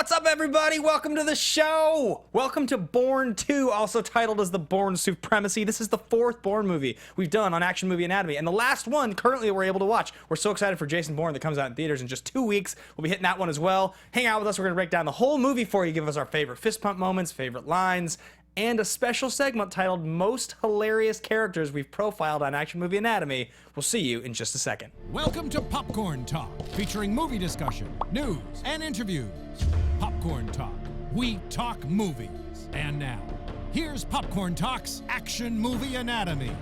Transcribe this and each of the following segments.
What's up, everybody? Welcome to the show. Welcome to Bourne 2, also titled as the Bourne Supremacy. This is the fourth Bourne movie we've done on Action Movie Anatomy, and the last one currently we're able to watch. We're so excited for Jason Bourne that comes out in theaters in just 2 weeks. We'll be hitting that one as well. Hang out with us. We're going to break down the whole movie for you, give us our favorite fist pump moments, favorite lines, and a special segment titled Most Hilarious Characters We've Profiled on Action Movie Anatomy. We'll see you in just a second. Welcome to Popcorn Talk, featuring movie discussion, news, and interviews. Popcorn Talk, we talk movies. And now, here's Popcorn Talk's Action Movie Anatomy.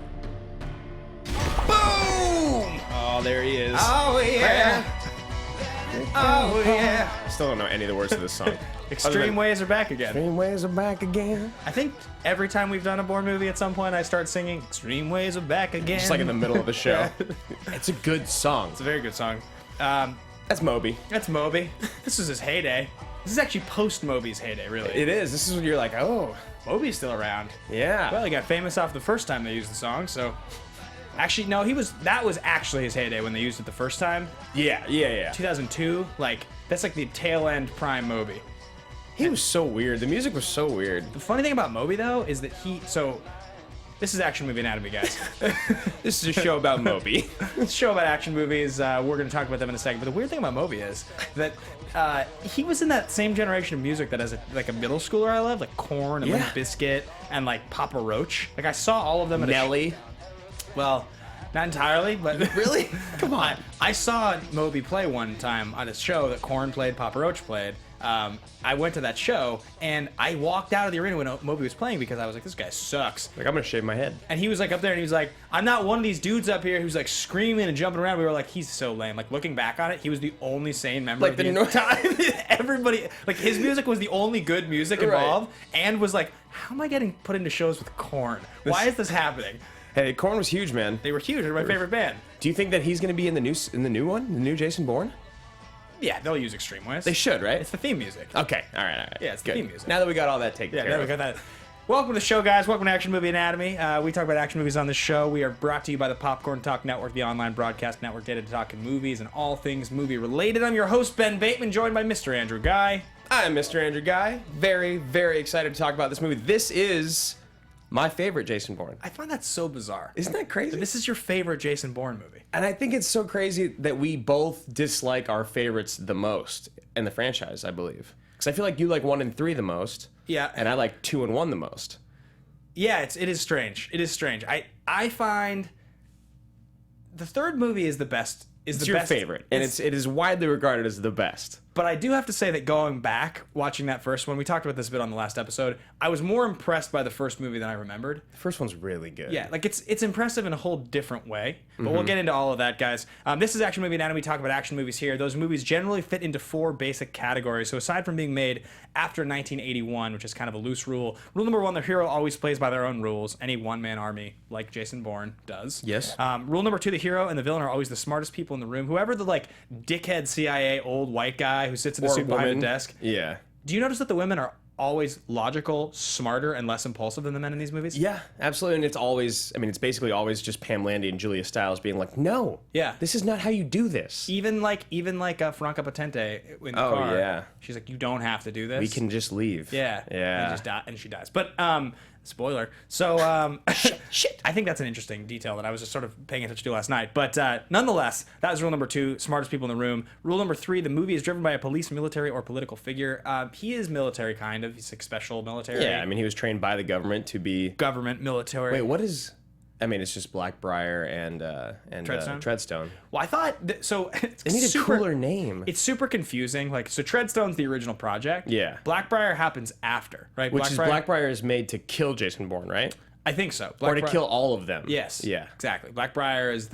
Boom! Oh, there he is. Oh, yeah. Oh, yeah. Still don't know any of the words of this song. Extreme Ways are back again. Extreme Ways are back again. I think every time we've done a Bourne movie at some point, I start singing Extreme Ways are back again. Just like in the middle of the show. It's a good song. It's a very good song. That's Moby. That's Moby. This is his heyday. This is actually post-Moby's heyday, really. It is. This is when you're like, oh. Moby's still around. Yeah. Well, he got famous off the first time they used the song, so... Actually, no, that was actually his heyday when they used it the first time. Yeah. 2002, that's like the tail end prime Moby. He was so weird. The music was so weird. The funny thing about Moby, though, is that this is Action Movie Anatomy, guys. This is a show about Moby. It's a show about action movies. We're going to talk about them in a second. But the weird thing about Moby is that he was in that same generation of music that as a middle schooler I loved, like Korn and Limp Bizkit and like Papa Roach. Like I saw all of them at Nelly. Well, not entirely, but Really? Come on. I saw Moby play one time on a show that Korn played, Papa Roach played. I went to that show, and I walked out of the arena when Moby was playing because I was like, this guy sucks. Like, I'm going to shave my head. And he was like up there, and he was like, I'm not one of these dudes up here who's like screaming and jumping around. We were like, he's so lame. Like, looking back on it, he was the only sane member of the entire... Everybody... Like, his music was the only good music involved, and was like, how am I getting put into shows with Korn? Why is this happening? Hey, Korn was huge, man. They were huge. They're my favorite band. Do you think that he's going to be in the new one? The new Jason Bourne? Yeah, they'll use Extreme Ways. They should, right? It's the theme music. Okay, all right. Yeah, it's the theme music. Now that we got all that taken care now of. we got that. Welcome to the show, guys. Welcome to Action Movie Anatomy. We talk about action movies on this show. We are brought to you by the Popcorn Talk Network, the online broadcast network dedicated to talking movies and all things movie-related. I'm your host, Ben Bateman, joined by Mr. Andrew Ghai. I'm Mr. Andrew Ghai. Very, very excited to talk about this movie. This is my favorite Jason Bourne. I find that so bizarre. Isn't that crazy? This is your favorite Jason Bourne movie. And I think it's so crazy that we both dislike our favorites the most in the franchise, I believe. Because I feel like you like 1 and 3 the most. Yeah. And I like 2 and 1 the most. Yeah, it is strange. It is strange. I find the third movie is the best. It's your favorite, and it is widely regarded as the best. But I do have to say that going back, watching that first one, we talked about this a bit on the last episode, I was more impressed by the first movie than I remembered. The first one's really good. Yeah, like it's impressive in a whole different way. But we'll get into all of that, guys. This is Action Movie Anatomy. We talk about action movies here. Those movies generally fit into 4 basic categories. So aside from being made after 1981, which is kind of a loose rule, rule number 1, the hero always plays by their own rules. Any one-man army, like Jason Bourne does. Yes. Rule number 2, the hero and the villain are always the smartest people in the room. Whoever the dickhead CIA old white guy who sits in a suit behind the desk. Yeah. Do you notice that the women are always logical, smarter, and less impulsive than the men in these movies? Yeah, absolutely. And it's basically always just Pam Landy and Julia Stiles being like, no, this is not how you do this. Even like Franca Potente in the car. Yeah. She's like, you don't have to do this. We can just leave. Yeah. Yeah. And she dies. But spoiler. So shit. I think that's an interesting detail that I was just sort of paying attention to last night. But nonetheless, that was rule number 2, smartest people in the room. Rule number 3, the movie is driven by a police, military, or political figure. He is military, kind of. He's like special military. Yeah, he was trained by the government to be... Government, military. Wait, what is... it's just Blackbriar and Treadstone. Well, I thought... They need a cooler name. It's super confusing. So Treadstone's the original project. Yeah. Blackbriar happens after, right? Blackbriar is made to kill Jason Bourne, right? I think so. Or to kill all of them. Yes. Yeah. Exactly. Blackbriar is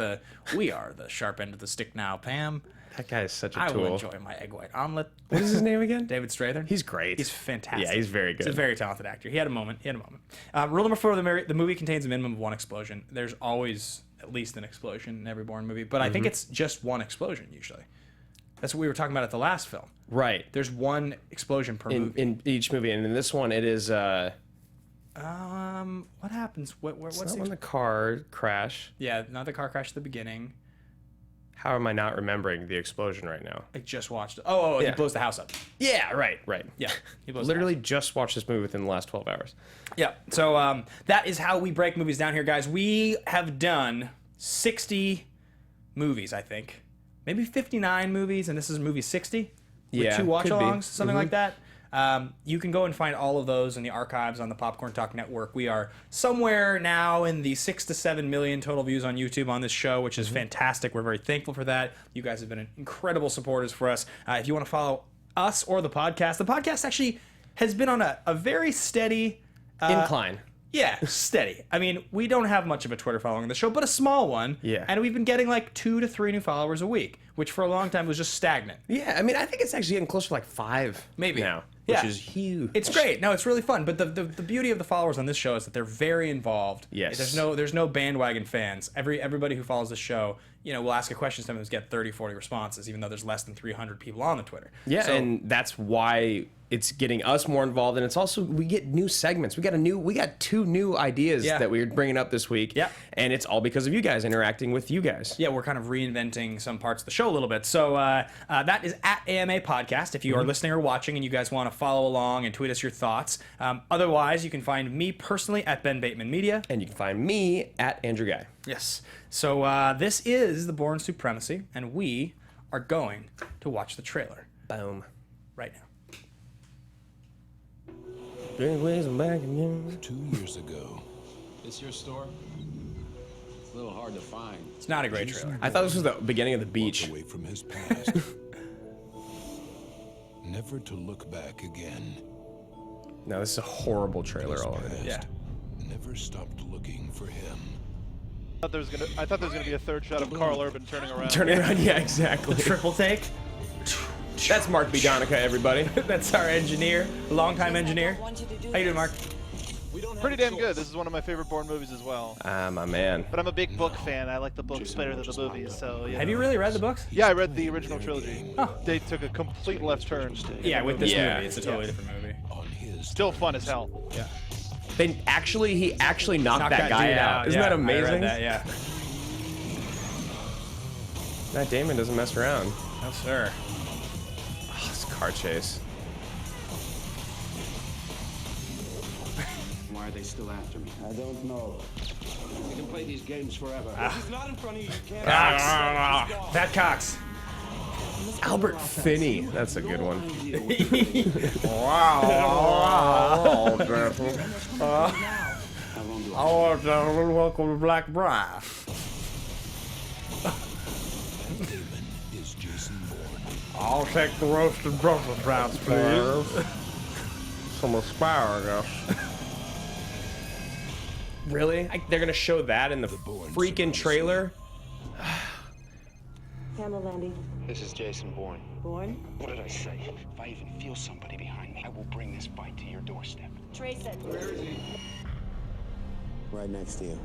we are the sharp end of the stick now, Pam. That guy is such a tool. I will enjoy my egg white omelet. What is his name again? David Strathairn. He's great. He's fantastic. Yeah, he's very good. He's a very talented actor. He had a moment. Rule number 4, the movie contains a minimum of 1 explosion. There's always at least an explosion in every Bourne movie, but I think it's just 1 explosion usually. That's what we were talking about at the last film. Right. There's 1 explosion per movie. In each movie, and in this one, it is... what happens? What's when the car crash? Yeah, not the car crash at the beginning. How am I not remembering the explosion right now? I just watched it. Oh, he Yeah. blows the house up. Yeah, right. Yeah, he blows Literally just watched this movie within the last 12 hours. Yeah. So that is how we break movies down here, guys. We have done 60 movies, I think. Maybe 59 movies, and this is movie 60 with Yeah, 2 could be. watch-alongs, something like that. You can go and find all of those in the archives on the Popcorn Talk Network. We are somewhere now in the 6 to 7 million total views on YouTube on this show, which is fantastic. We're very thankful for that. You guys have been incredible supporters for us. If you want to follow us or the podcast actually has been on a very steady Incline. Yeah, steady. I mean, we don't have much of a Twitter following on the show, but a small one. Yeah. And we've been getting like 2 to 3 new followers a week, which for a long time was just stagnant. Yeah, I mean, I think it's actually getting closer to like 5 Maybe. now, Yeah. which is huge. It's great. No, it's really fun. But the beauty of the followers on this show is that they're very involved. Yes. There's no bandwagon fans. Everybody who follows the show, will ask a question, sometimes get 30, 40 responses, even though there's less than 300 people on the Twitter. Yeah, So, and that's why it's getting us more involved, and it's also we get new segments. We got 2 new ideas Yeah. that we're bringing up this week. Yeah. And it's all because of you guys interacting with you guys. yeah, we're kind of reinventing some parts of the show a little bit. So that is at AMA Podcast. If you are listening or watching and you guys want to follow along and tweet us your thoughts. Otherwise, you can find me personally at Ben Bateman Media. And you can find me at Andrew Ghai. Yes. So this is the Bourne Supremacy, and we are going to watch the trailer Boom. right now. Great ways I'm back again. 2 years ago. This your store? It's a little hard to find. It's not a great trailer. I thought this was the beginning of the Walked beach. away from his past. Never to look back again. No, this is a horrible trailer His already. past Yeah. Never stopped looking for him. I thought there was gonna be a third shot of Carl Urban turning around. Turning around, yeah, exactly. Triple take. That's Mark B. Donica, everybody. That's our engineer, longtime engineer. How you doing, Mark? Pretty damn good. This is one of my favorite Bourne movies as well. My man. But I'm a big book fan. I like the books better than the movies. So Have you really read the books? Yeah, I read the original trilogy. Oh. They took a complete left turn. Yeah, with this Yeah. movie, it's a totally different movie. On his Still fun as hell. Yeah. He actually knocked Knock that guy dude out. Isn't Yeah, that I read amazing? that, yeah. Matt Damon doesn't mess around. No, sir. Oh, this car chase. Why are they still after me? I don't know. We can play these games forever. He's not in front of you. You can't. That Cox. Albert Finney. That's a good one. How long do I Oh, welcome to Black Briar. Damon is Jason Bourne. I'll take the roasted Brussels sprouts, please. Some asparagus. Really? They're gonna show that in the Bourne freaking Supremacy. trailer? Pamela, Landy. This is Jason Bourne. Bourne? What did I say? If I even feel somebody behind me, I will bring this fight to your doorstep. Trace it. Right next to you.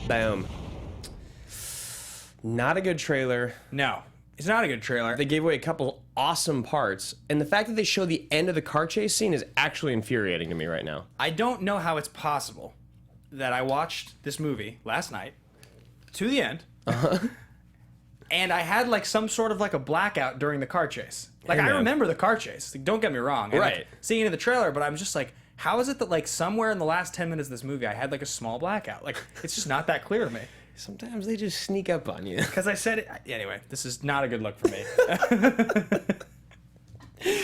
Boom. Not a good trailer. No, it's not a good trailer. They gave away a couple awesome parts, and the fact that they show the end of the car chase scene is actually infuriating to me right now. I don't know how it's possible that I watched this movie last night to the end, and I had like some sort of like a blackout during the car chase. Like Hey, I man. remember the car chase. Like, don't get me wrong. And, like, Right. seeing it in the trailer, but I'm just like, how is it that like somewhere in the last 10 minutes of this movie I had like a small blackout? Like it's just not that clear to me. Sometimes they just sneak up on you. Because I said it anyway. This is not a good look for me.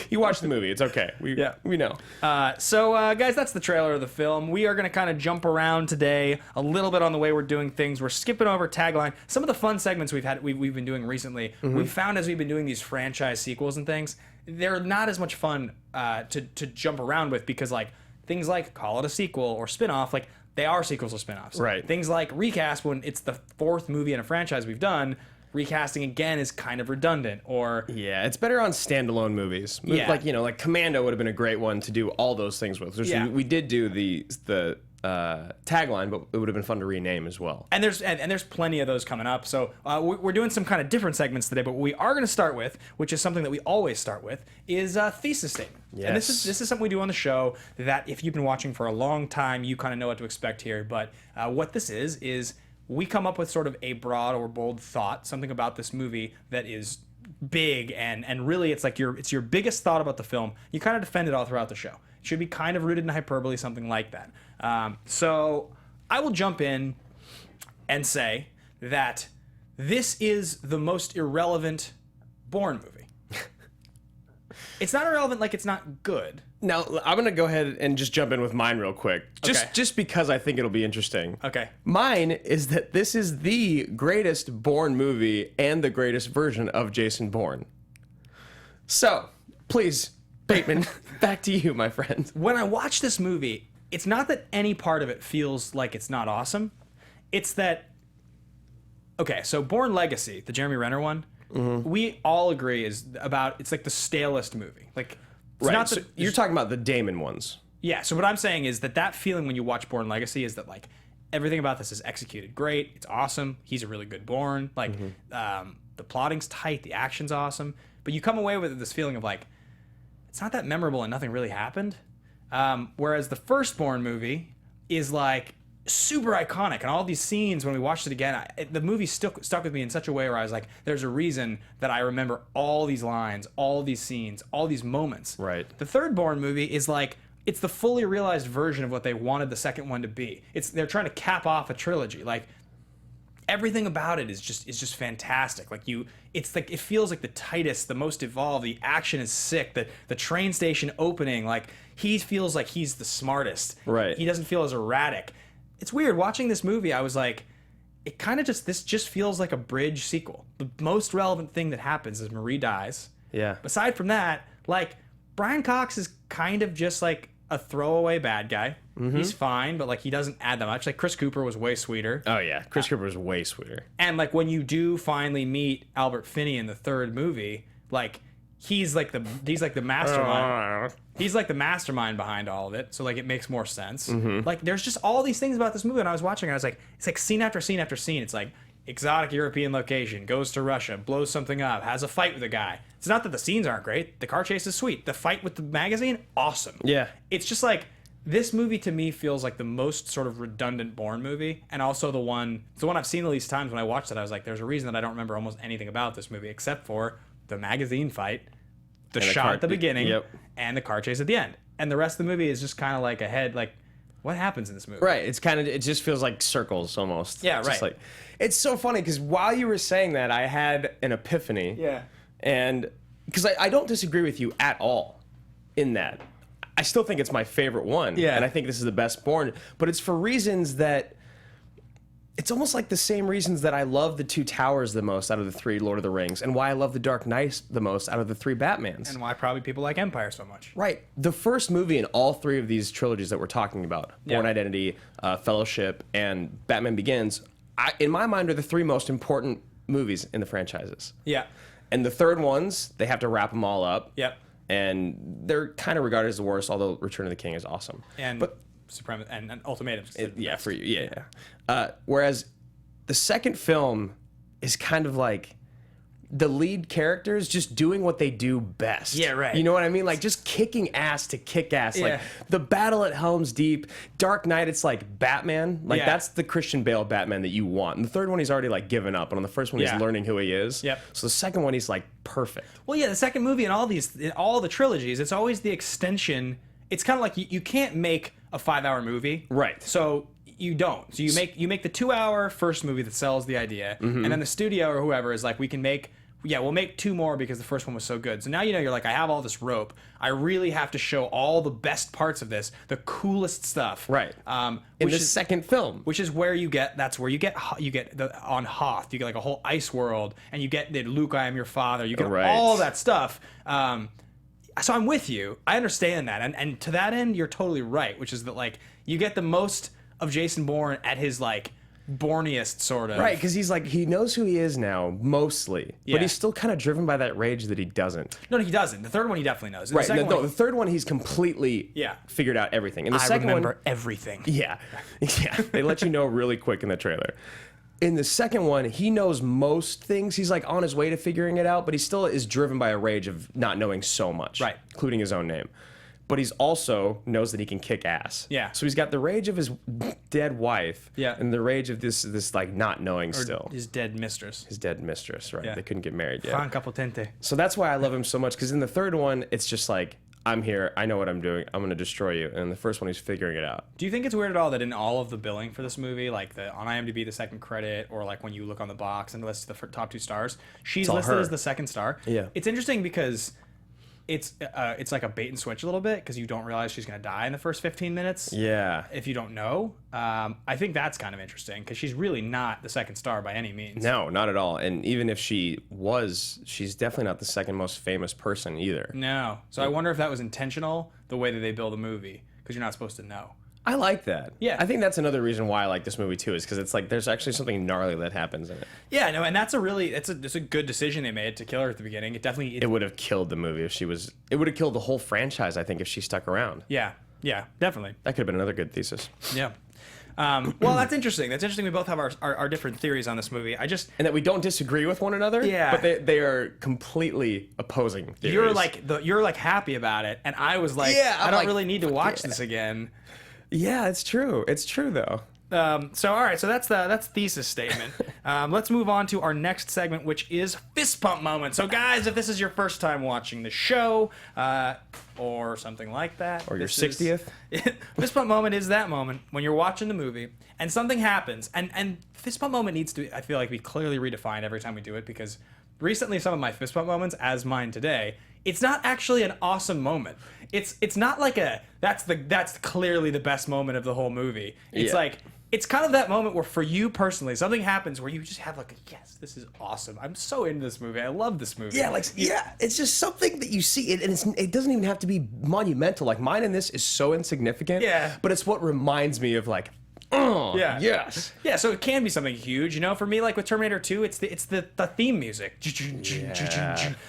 You watch the movie, it's okay. We know. So, guys, that's the trailer of the film. We are going to kind of jump around today a little bit on the way we're doing things. We're skipping over tagline. Some of the fun segments we've been doing recently, we found as we've been doing these franchise sequels and things, they're not as much fun to jump around with because, like, things like call it a sequel or spin-off, like, they are sequels or spin-offs. Right. Things like recast, when it's the 4th movie in a franchise we've done, recasting again is kind of redundant, or Yeah, it's better on standalone movies. Yeah. Like, like Commando would have been a great one to do all those things with. Which Yeah. we did do the tagline, but it would have been fun to rename as well. And there's plenty of those coming up. So we're doing some kind of different segments today, but what we are going to start with, which is something that we always start with, is a thesis statement. And this Yes. is something we do on the show that if you've been watching for a long time, you kind of know what to expect here. But what this is we come up with sort of a broad or bold thought, something about this movie that is big and really it's like it's your biggest thought about the film. You kind of defend it all throughout the show. It should be kind of rooted in hyperbole, something like that. So I will jump in and say that this is the most irrelevant Bourne movie. It's not irrelevant like it's not good. Now, I'm going to go ahead and just jump in with mine real quick. Just because I think it'll be interesting. Okay. Mine is that this is the greatest Bourne movie and the greatest version of Jason Bourne. So, please, Bateman, back to you, my friend. When I watch this movie, it's not that any part of it feels like it's not awesome. It's that... Okay, so Bourne Legacy, the Jeremy Renner one, we all agree it's like the stalest movie. Like, it's Right, not so you're talking about the Damon ones. Yeah, so what I'm saying is that feeling when you watch Bourne Legacy is that, like, everything about this is executed great. It's awesome. He's a really good Bourne. Like, the plotting's tight. The action's awesome. But you come away with this feeling of, like, it's not that memorable and nothing really happened. Whereas the first Bourne movie is, like, super iconic. And all these scenes, when we watched it again, the movie stuck with me in such a way where I was like, there's a reason that I remember all these lines, all these scenes, all these moments. Right. The third Bourne movie is like, it's the fully realized version of what they wanted the second one to be. They're trying to cap off a trilogy. Like, everything about it is just fantastic. Like, it's like, it feels like the tightest, the most evolved. The action is sick. The train station opening, like, he feels like he's the smartest. Right. He doesn't feel as erratic. It's weird watching this movie. I was like, this just feels like a bridge sequel. The most relevant thing that happens is Marie dies. Yeah. Aside from that, like, Brian Cox is kind of just like a throwaway bad guy. He's fine, but like, he doesn't add that much. Like, Chris Cooper was way sweeter. Oh, yeah. Chris Cooper was way sweeter. And like, when you do finally meet Albert Finney in the third movie, like, he's like the mastermind. He's like the mastermind behind all of it. So like, it makes more sense. Like, there's just all these things about this movie. And I was watching it, I was like, it's like scene after scene after scene. It's like exotic European location, goes to Russia, blows something up, has a fight with a guy. It's not that the scenes aren't great. The car chase is sweet. The fight with the magazine, awesome. Yeah. It's just like, this movie to me feels like the most sort of redundant Bourne movie, and also it's the one I've seen the least times. When I watched it, I was like, there's a reason that I don't remember almost anything about this movie except for the magazine fight, the shot at the beginning, and the car chase at the end. And the rest of the movie is just kind of like ahead, like, what happens in this movie? Right. It just feels like circles almost. Yeah, It's right. just like, it's so funny because while you were saying that, I had an epiphany. Yeah. And because I don't disagree with you at all in that. I still think it's my favorite one. Yeah. And I think this is the best Bourne. But it's for reasons that... It's almost like the same reasons that I love the Two Towers the most out of the three Lord of the Rings, and why I love the Dark Knight the most out of the three Batmans. And why probably people like Empire so much. Right. The first movie in all three of these trilogies that we're talking about, Bourne Identity, Fellowship, and Batman Begins, in my mind, are the three most important movies in the franchises. Yeah. And the third ones, they have to wrap them all up. Yep. And they're kind of regarded as the worst, although Return of the King is awesome. And and Ultimatum. For you, yeah. Whereas the second film is kind of like the lead characters just doing what they do best. Yeah, right. You know what I mean? Like, just kicking ass to kick ass. Yeah. Like, the battle at Helm's Deep, Dark Knight, it's like Batman. Like, Yeah. that's the Christian Bale Batman that you want. And the third one, he's already, like, given up. And on the first one, Yeah. he's learning who he is. Yep. So the second one, he's, like, perfect. Well, yeah, the second movie in all the trilogies, it's always the extension. It's kind of like you can't make a 5-hour movie. Right. So you don't. So you make the 2-hour first movie that sells the idea, and then the studio or whoever is like, we'll make 2 more because the first one was so good. So now you're like, I have all this rope. I really have to show all the best parts of this, the coolest stuff. Right. In the second film. Which is where you get on Hoth, you get like a whole ice world, and you get the Luke, I am your father. You get Right. all that stuff. So I'm with you. I understand that, and to that end, you're totally right. Which is that, like, you get the most of Jason Bourne at his, like, Bourniest sort of. Right, because he's like, he knows who he is now, mostly. Yeah. But he's still kind of driven by that rage that he doesn't. No, he doesn't. The third one he definitely knows. And Right, the second one, the third one, he's completely figured out everything. And the I second remember one, everything. yeah, they let you know really quick in the trailer. In the second one, he knows most things. He's like on his way to figuring it out, but he still is driven by a rage of not knowing so much, Right. including his own name. but he's also knows that he can kick ass. Yeah. So he's got the rage of his dead wife. Yeah. And the rage of this like not knowing still. His dead mistress. His dead mistress, right? Yeah. They couldn't get married yet. Franca Potente. So that's why I love him so much, because in the third one, it's just like, I'm here, I know what I'm doing, I'm gonna destroy you. And in the first one, he's figuring it out. Do you think it's weird at all that in all of the billing for this movie, like on IMDb, the second credit, or like when you look on the box and it lists the top 2 stars, she's all listed her. as the second star? Yeah. It's interesting because it's like a bait and switch a little bit, because you don't realize she's gonna die in the first 15 minutes. Yeah. If you don't know, I think that's kind of interesting, because she's really not the second star by any means. No, not at all. And even if she was, she's definitely not the second most famous person either. No. So I wonder if that was intentional, the way that they build a movie, because you're not supposed to know. I like that. Yeah. I think that's another reason why I like this movie too, is because it's like there's actually something gnarly that happens in it. Yeah, no, and that's it's a good decision they made to kill her at the beginning. It definitely It would have killed the movie if she was. It would have killed the whole franchise, I think, if she stuck around. yeah, definitely. That could have been another good thesis. Yeah. Well, that's interesting. That's interesting. We both have our different theories on this movie. I just And that we don't disagree with one another. Yeah. But they are completely opposing theories. you're like happy about it, and I was like, Yeah, I'm I don't like, really need to watch yeah. this again. Yeah, it's true. It's true though. So all right, so that's thesis statement. Let's move on to our next segment, which is fist pump moment. So guys, if this is your first time watching the show, or something like that, Or your this is- 60th. Fist pump moment is that moment when you're watching the movie and something happens, and fist pump moment needs to, I feel like, be clearly redefined every time we do it, because recently some of my fist pump moments, as mine today, it's not actually an awesome moment. It's not like that's clearly the best moment of the whole movie. It's Yeah. like, it's kind of that moment where, for you personally, something happens where you just have like yes, this is awesome. I'm so into this movie. I love this movie. It's just something that you see, and it doesn't even have to be monumental. Like mine in this is so insignificant. Yeah. But it's what reminds me of like, oh, Yeah. yes. Yeah, so it can be something huge, you know. For me, like with Terminator 2, it's the theme music.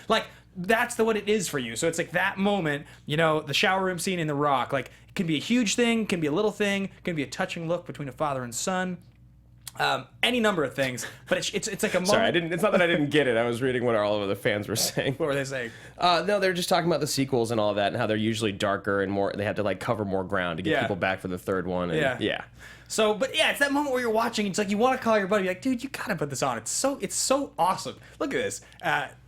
Like that's what it is for you. So it's like that moment, you know, the shower room scene in The Rock. Like it can be a huge thing, can be a little thing, can be a touching look between a father and son. Any number of things, but it's like a moment. Sorry, it's not that I didn't get it. I was reading what all of the fans were saying. What were they saying? No, they're just talking about the sequels and all of that, and how they're usually darker and more. They have to like cover more ground to get Yeah. people back for the third one. And, Yeah. So, but yeah, it's that moment where you're watching. It's like you want to call your buddy, like, dude, you gotta put this on. It's so awesome. Look at this.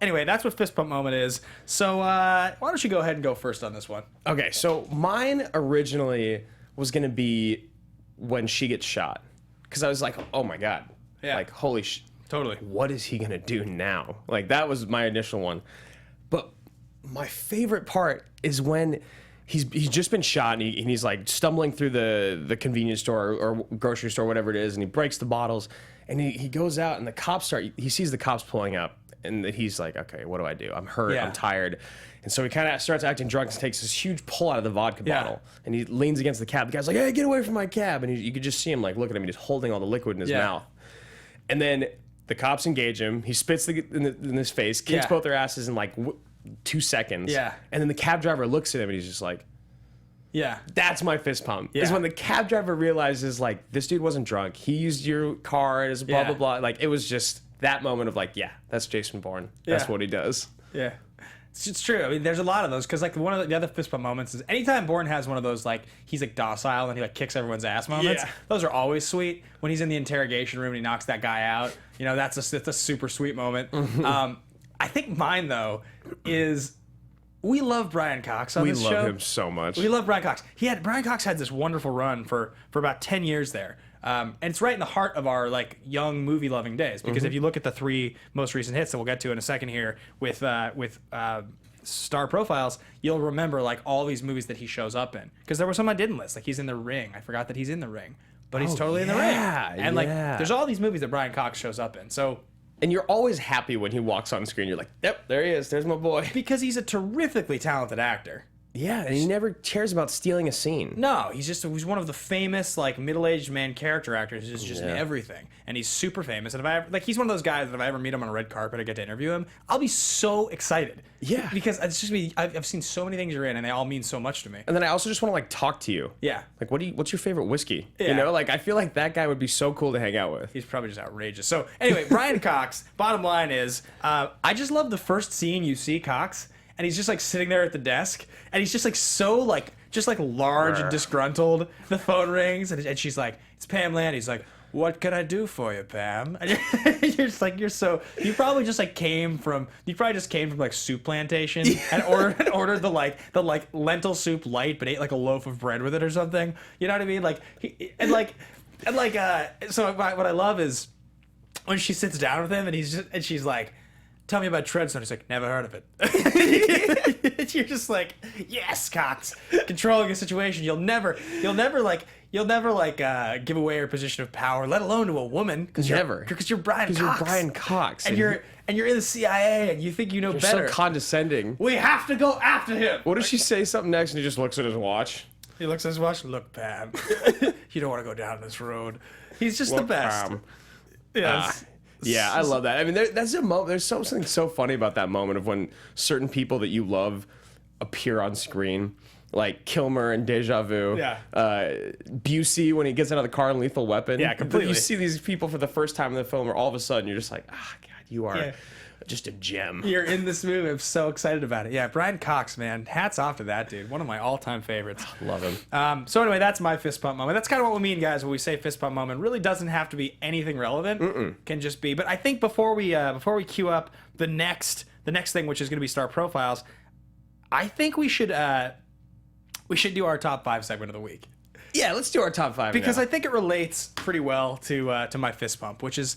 Anyway, that's what fist pump moment is. So, why don't you go ahead and go first on this one? Okay, so mine originally was gonna be when she gets shot, because I was like, oh my god, Yeah. like holy Totally. what is he gonna do now? Like that was my initial one. But my favorite part is when he's just been shot and he's like stumbling through the convenience store or grocery store, whatever it is, and he breaks the bottles, and he goes out, and he sees the cops pulling up, and he's like, okay, what do I do? I'm hurt, Yeah. I'm tired. And so he kind of starts acting drunk and takes this huge pull out of the vodka Yeah. bottle, and he leans against the cab. The guy's like, hey, get away from my cab. And you could just see him like look at him, and he's holding all the liquid in his Yeah. mouth. And then the cops engage him. He spits in his face, kicks Yeah. both their asses in like 2 seconds. Yeah. And then the cab driver looks at him, and he's just like, Yeah. that's my fist pump. Is Yeah. when the cab driver realizes like, this dude wasn't drunk. He used your car as blah, Yeah. blah, blah. Like it was just that moment of like, yeah, that's Jason Bourne. That's Yeah. what he does. Yeah. It's true. I mean, there's a lot of those, because like one of the other fist bump moments is anytime Bourne has one of those, like he's like docile and he like kicks everyone's ass moments. Yeah. Those are always sweet. When he's in the interrogation room and he knocks that guy out, you know, that's a super sweet moment. I think mine though is we love Brian Cox on We this love show. him so much. We love Brian Cox. Brian Cox had this wonderful run for about 10 years there. And it's right in the heart of our like young movie loving days, because if you look at the 3 most recent hits that we'll get to in a second here with star profiles, you'll remember like all these movies that he shows up in, because there were some I didn't list. Like he's in The Ring. I forgot that he's in The Ring, but he's totally in The Ring. And like yeah. there's all these movies that Brian Cox shows up in. So And you're always happy when he walks on screen. You're like, yep, there he is. There's my boy. because he's a terrifically talented actor. Yeah, and he never cares about stealing a scene. No, he's one of the famous like middle-aged man character actors who's just in Yeah. everything, and he's super famous. And he's one of those guys that if I ever meet him on a red carpet, I get to interview him, I'll be so excited. Yeah. because it's just I've seen so many things you're in, and they all mean so much to me. And then I also just want to like talk to you. Yeah. Like, what's your favorite whiskey? Yeah. You know, like I feel like that guy would be so cool to hang out with. He's probably just outrageous. So anyway, Brian Cox. Bottom line is, I just love the first scene you see Cox. and he's just like sitting there at the desk, and he's just like so like just like large and disgruntled. The phone rings, and she's like, "It's Pamela." And he's like, "What can I do for you, Pam?" And you're just like, you probably just came from like Soup Plantation and ordered the like lentil soup light, but ate like a loaf of bread with it or something. You know what I mean? So what I love is when she sits down with him and she's like, "Tell me about Treadstone." He's like, "Never heard of it." You're just like, yes, Cox, controlling a situation. You'll never give away your position of power, let alone to a woman. Because you're Brian Cox. You're Brian Cox, and you're in the CIA, and you think you know you're better. so condescending. We have to go after him. What does she say something next, and he just looks at his watch? He looks at his watch. "Look, Pam, you don't want to go down this road." He's just the best. Yes. Yeah, I love that. I mean, that's a moment. There's something so funny about that moment of when certain people that you love appear on screen, like Kilmer and Deja Vu. Yeah. Busey when he gets out of the car in Lethal Weapon. Yeah, completely. You see these people for the first time in the film, or all of a sudden you're just like, God, you are just a gem. You're in this movie. I'm so excited about it. Yeah, Brian Cox, man. Hats off to that dude. One of my all-time favorites. Love him. So anyway, that's my fist pump moment. That's kind of what we mean, guys, when we say fist pump moment. It really doesn't have to be anything relevant. Can just be. But I think before we queue up the next thing, which is going to be star profiles, I think we should do our top 5 segment of the week. Yeah, let's do our top 5 Because now. I think it relates pretty well to my fist pump, which is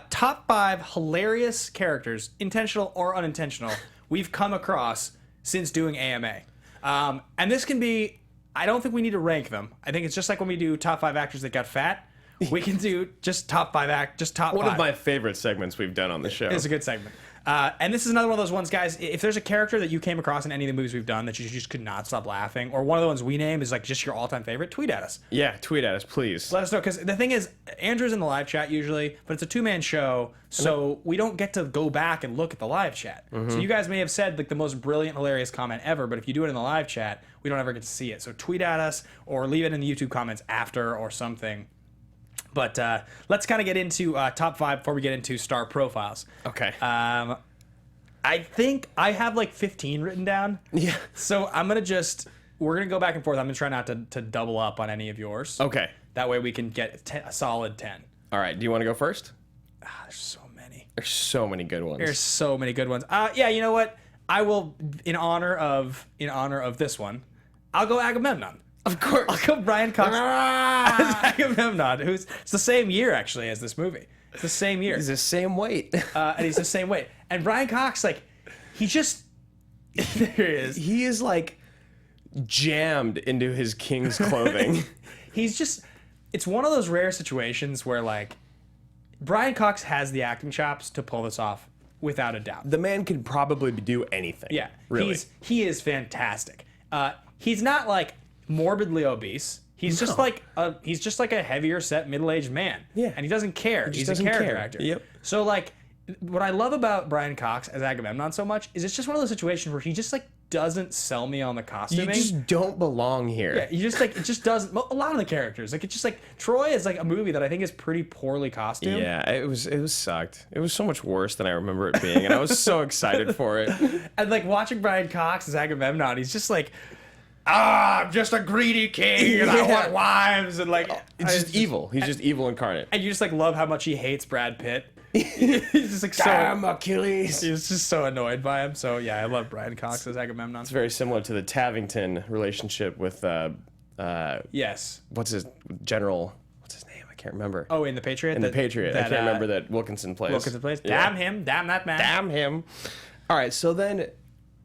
top 5 hilarious characters, intentional or unintentional, we've come across since doing AMA. And this can be, I don't think we need to rank them. I think it's just like when we do top 5 actors that got fat. We can do just top 5 One of my favorite segments we've done on the show. It's a good segment. And this is another one of those ones, guys. If there's a character that you came across in any of the movies we've done that you just could not stop laughing, or one of the ones we name is like just your all-time favorite, tweet at us. Yeah, tweet at us, please. Let us know, because the thing is, Andrew's in the live chat usually, but it's a 2-man show, so we don't get to go back and look at the live chat. So you guys may have said like the most brilliant, hilarious comment ever, but if you do it in the live chat, we don't ever get to see it. So tweet at us or leave it in the YouTube comments after or something. But let's kind of get into top 5 before we get into star profiles. Okay. I think I have like 15 written down. Yeah. So we're going to go back and forth. I'm going to try not to double up on any of yours. Okay. That way we can get a solid 10. All right. Do you want to go first? There's so many. There's so many good ones. There's so many good ones. Yeah, you know what? I will, in honor of this one, I'll go Agamemnon. Of course. I'll go Brian Cox as Agamemnon, it's the same year actually as this movie. It's the same year. He's the same weight. And he's the same weight. And Brian Cox, like, he just there he is. He is like jammed into his king's clothing. He's just, it's one of those rare situations where like Brian Cox has the acting chops to pull this off without a doubt. The man could probably do anything. Yeah, really. He is fantastic. He's not like morbidly obese. He's just like a heavier set middle-aged man. Yeah. And he doesn't care. He's a character actor. Yep. So like what I love about Brian Cox as Agamemnon so much is it's just one of those situations where he just like doesn't sell me on the costuming. You just don't belong here. Yeah, you just like, it just doesn't. A lot of the characters, like, it's just like Troy is like a movie that I think is pretty poorly costumed. Yeah, it was sucked. It was so much worse than I remember it being, and I was so excited for it. And like watching Brian Cox as Agamemnon, he's just like, I'm just a greedy king and I want wives and like It's just evil. He's just evil incarnate. And you just like love how much he hates Brad Pitt. He's just like Damn Achilles. He's just so annoyed by him. So yeah, I love Brian Cox as Agamemnon. It's very similar to the Tavington relationship with yes. What's his general? What's his name? I can't remember. Oh, in The Patriot. In The Patriot, I can't remember that Wilkinson plays. Wilkinson plays. Yeah. Damn him. Damn that man. Damn him. All right, so then,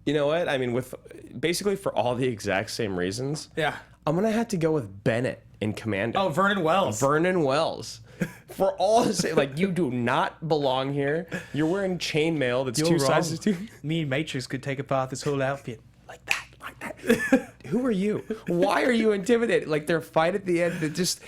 you know what? I mean, with basically for all the exact same reasons. Yeah. I'm gonna have to go with Bennett in Commando. Oh, Vernon Wells. Vernon Wells. For all the same, like, you do not belong here. You're wearing chainmail that's You're two wrong. sizes too. Me and Matrix could take apart this whole outfit. Like that. Who are you? Why are you intimidated? Like, their fight at the end, that just,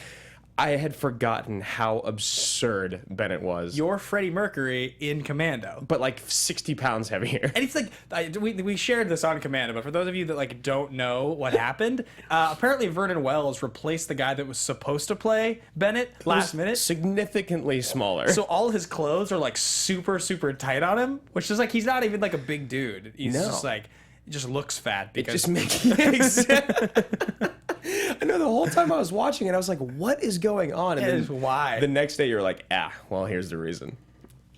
I had forgotten how absurd Bennett was. You're Freddie Mercury in Commando. But like 60 pounds heavier. And it's like, we shared this on Commando, but for those of you that like don't know what happened, apparently Vernon Wells replaced the guy that was supposed to play Bennett last minute. Significantly smaller. So all his clothes are like super, super tight on him, which is like, he's not even like a big dude. He's just like, just looks fat It because just makes I know the whole time I was watching it, I was like, what is going on? And It is why. The next day you're like, well, here's the reason.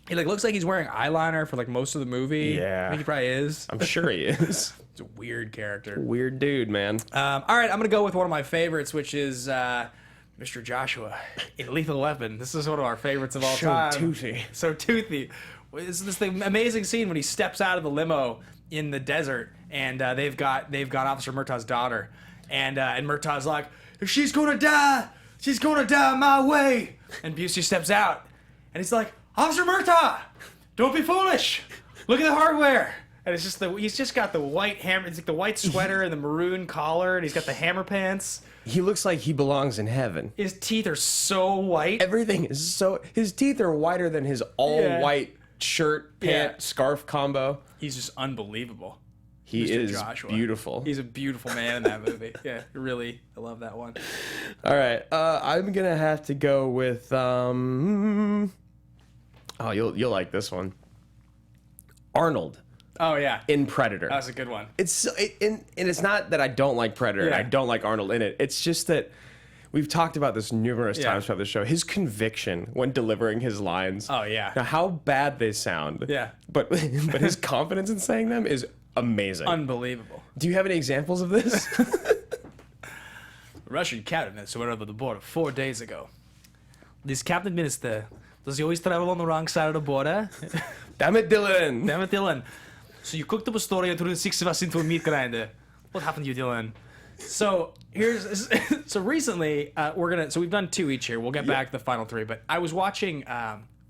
he like looks like he's wearing eyeliner for like most of the movie. Yeah. I think he probably is. I'm sure he is. It's a weird character. Weird dude, man. All right, I'm gonna go with one of my favorites, which is Mr. Joshua in Lethal Weapon. This is one of our favorites of all time. toothy. So toothy. This is the amazing scene when he steps out of the limo in the desert, and they've got Officer Murtaugh's daughter, and Murtaugh's like, if she's gonna die my way. And Busey steps out, and he's like, Officer Murtaugh, don't be foolish. Look at the hardware. And it's just he's just got the white hammer. It's like the white sweater and the maroon collar, and he's got the hammer pants. He looks like he belongs in heaven. His teeth are so white. Everything is so. His teeth are whiter than his all-white shirt, pant, scarf combo. He's just unbelievable. He Mr. is Joshua. beautiful. He's a beautiful man in that movie. Yeah, really, I love that one. All right, I'm gonna have to go with. Oh, you'll like this one. Arnold Oh yeah, in Predator. that was a good one. And it's not that I don't like Predator. Yeah. I don't like Arnold in it. It's just that we've talked about this numerous Yeah. times throughout the show. His conviction when delivering his lines. Oh, yeah. Now, how bad they sound. Yeah. But his confidence in saying them is amazing. Unbelievable. Do you have any examples of this? Russian cabinets went over the border 4 days ago. This cabinet minister, does he always travel on the wrong side of the border? Damn it, Dylan. Damn it, Dylan. So you cooked up a story and threw the 6 of us into a meat grinder. What happened to you, Dylan? So recently we've done 2 each here. We'll get back to the final 3, but I was watching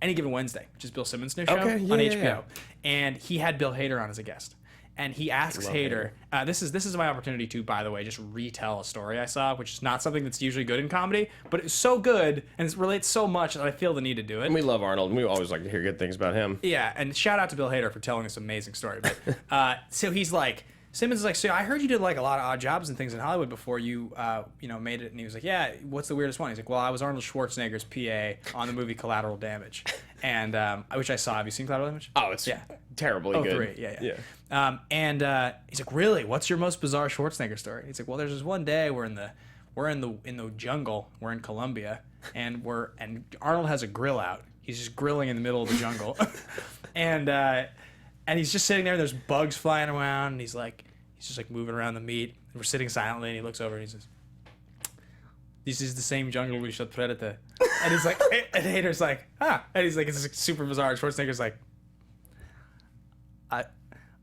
Any Given Wednesday, which is Bill Simmons' new show on HBO, and he had Bill Hader on as a guest. And he asks Hader, this is my opportunity to, by the way, just retell a story I saw, which is not something that's usually good in comedy, but it's so good and it relates so much that I feel the need to do it. And we love Arnold, and we always like to hear good things about him. Yeah, and shout out to Bill Hader for telling this amazing story. But so he's like, Simmons is like, so I heard you did like a lot of odd jobs and things in Hollywood before you made it. And he was like, yeah, what's the weirdest one? He's like, well, I was Arnold Schwarzenegger's PA on the movie Collateral Damage, and which I saw. Have you seen Collateral Damage? Oh, it's terribly good. 3, yeah. And he's like, really? What's your most bizarre Schwarzenegger story? He's like, well, there's this one day we're in the jungle, we're in Colombia, and Arnold has a grill out. He's just grilling in the middle of the jungle, and he's just sitting there. There's bugs flying around, and he's just like moving around the meat. And we're sitting silently, and he looks over and he says, "This is the same jungle we shot Predator." And he's like, and Hader's like, ah, and he's like, it's like super bizarre. Schwarzenegger's like, I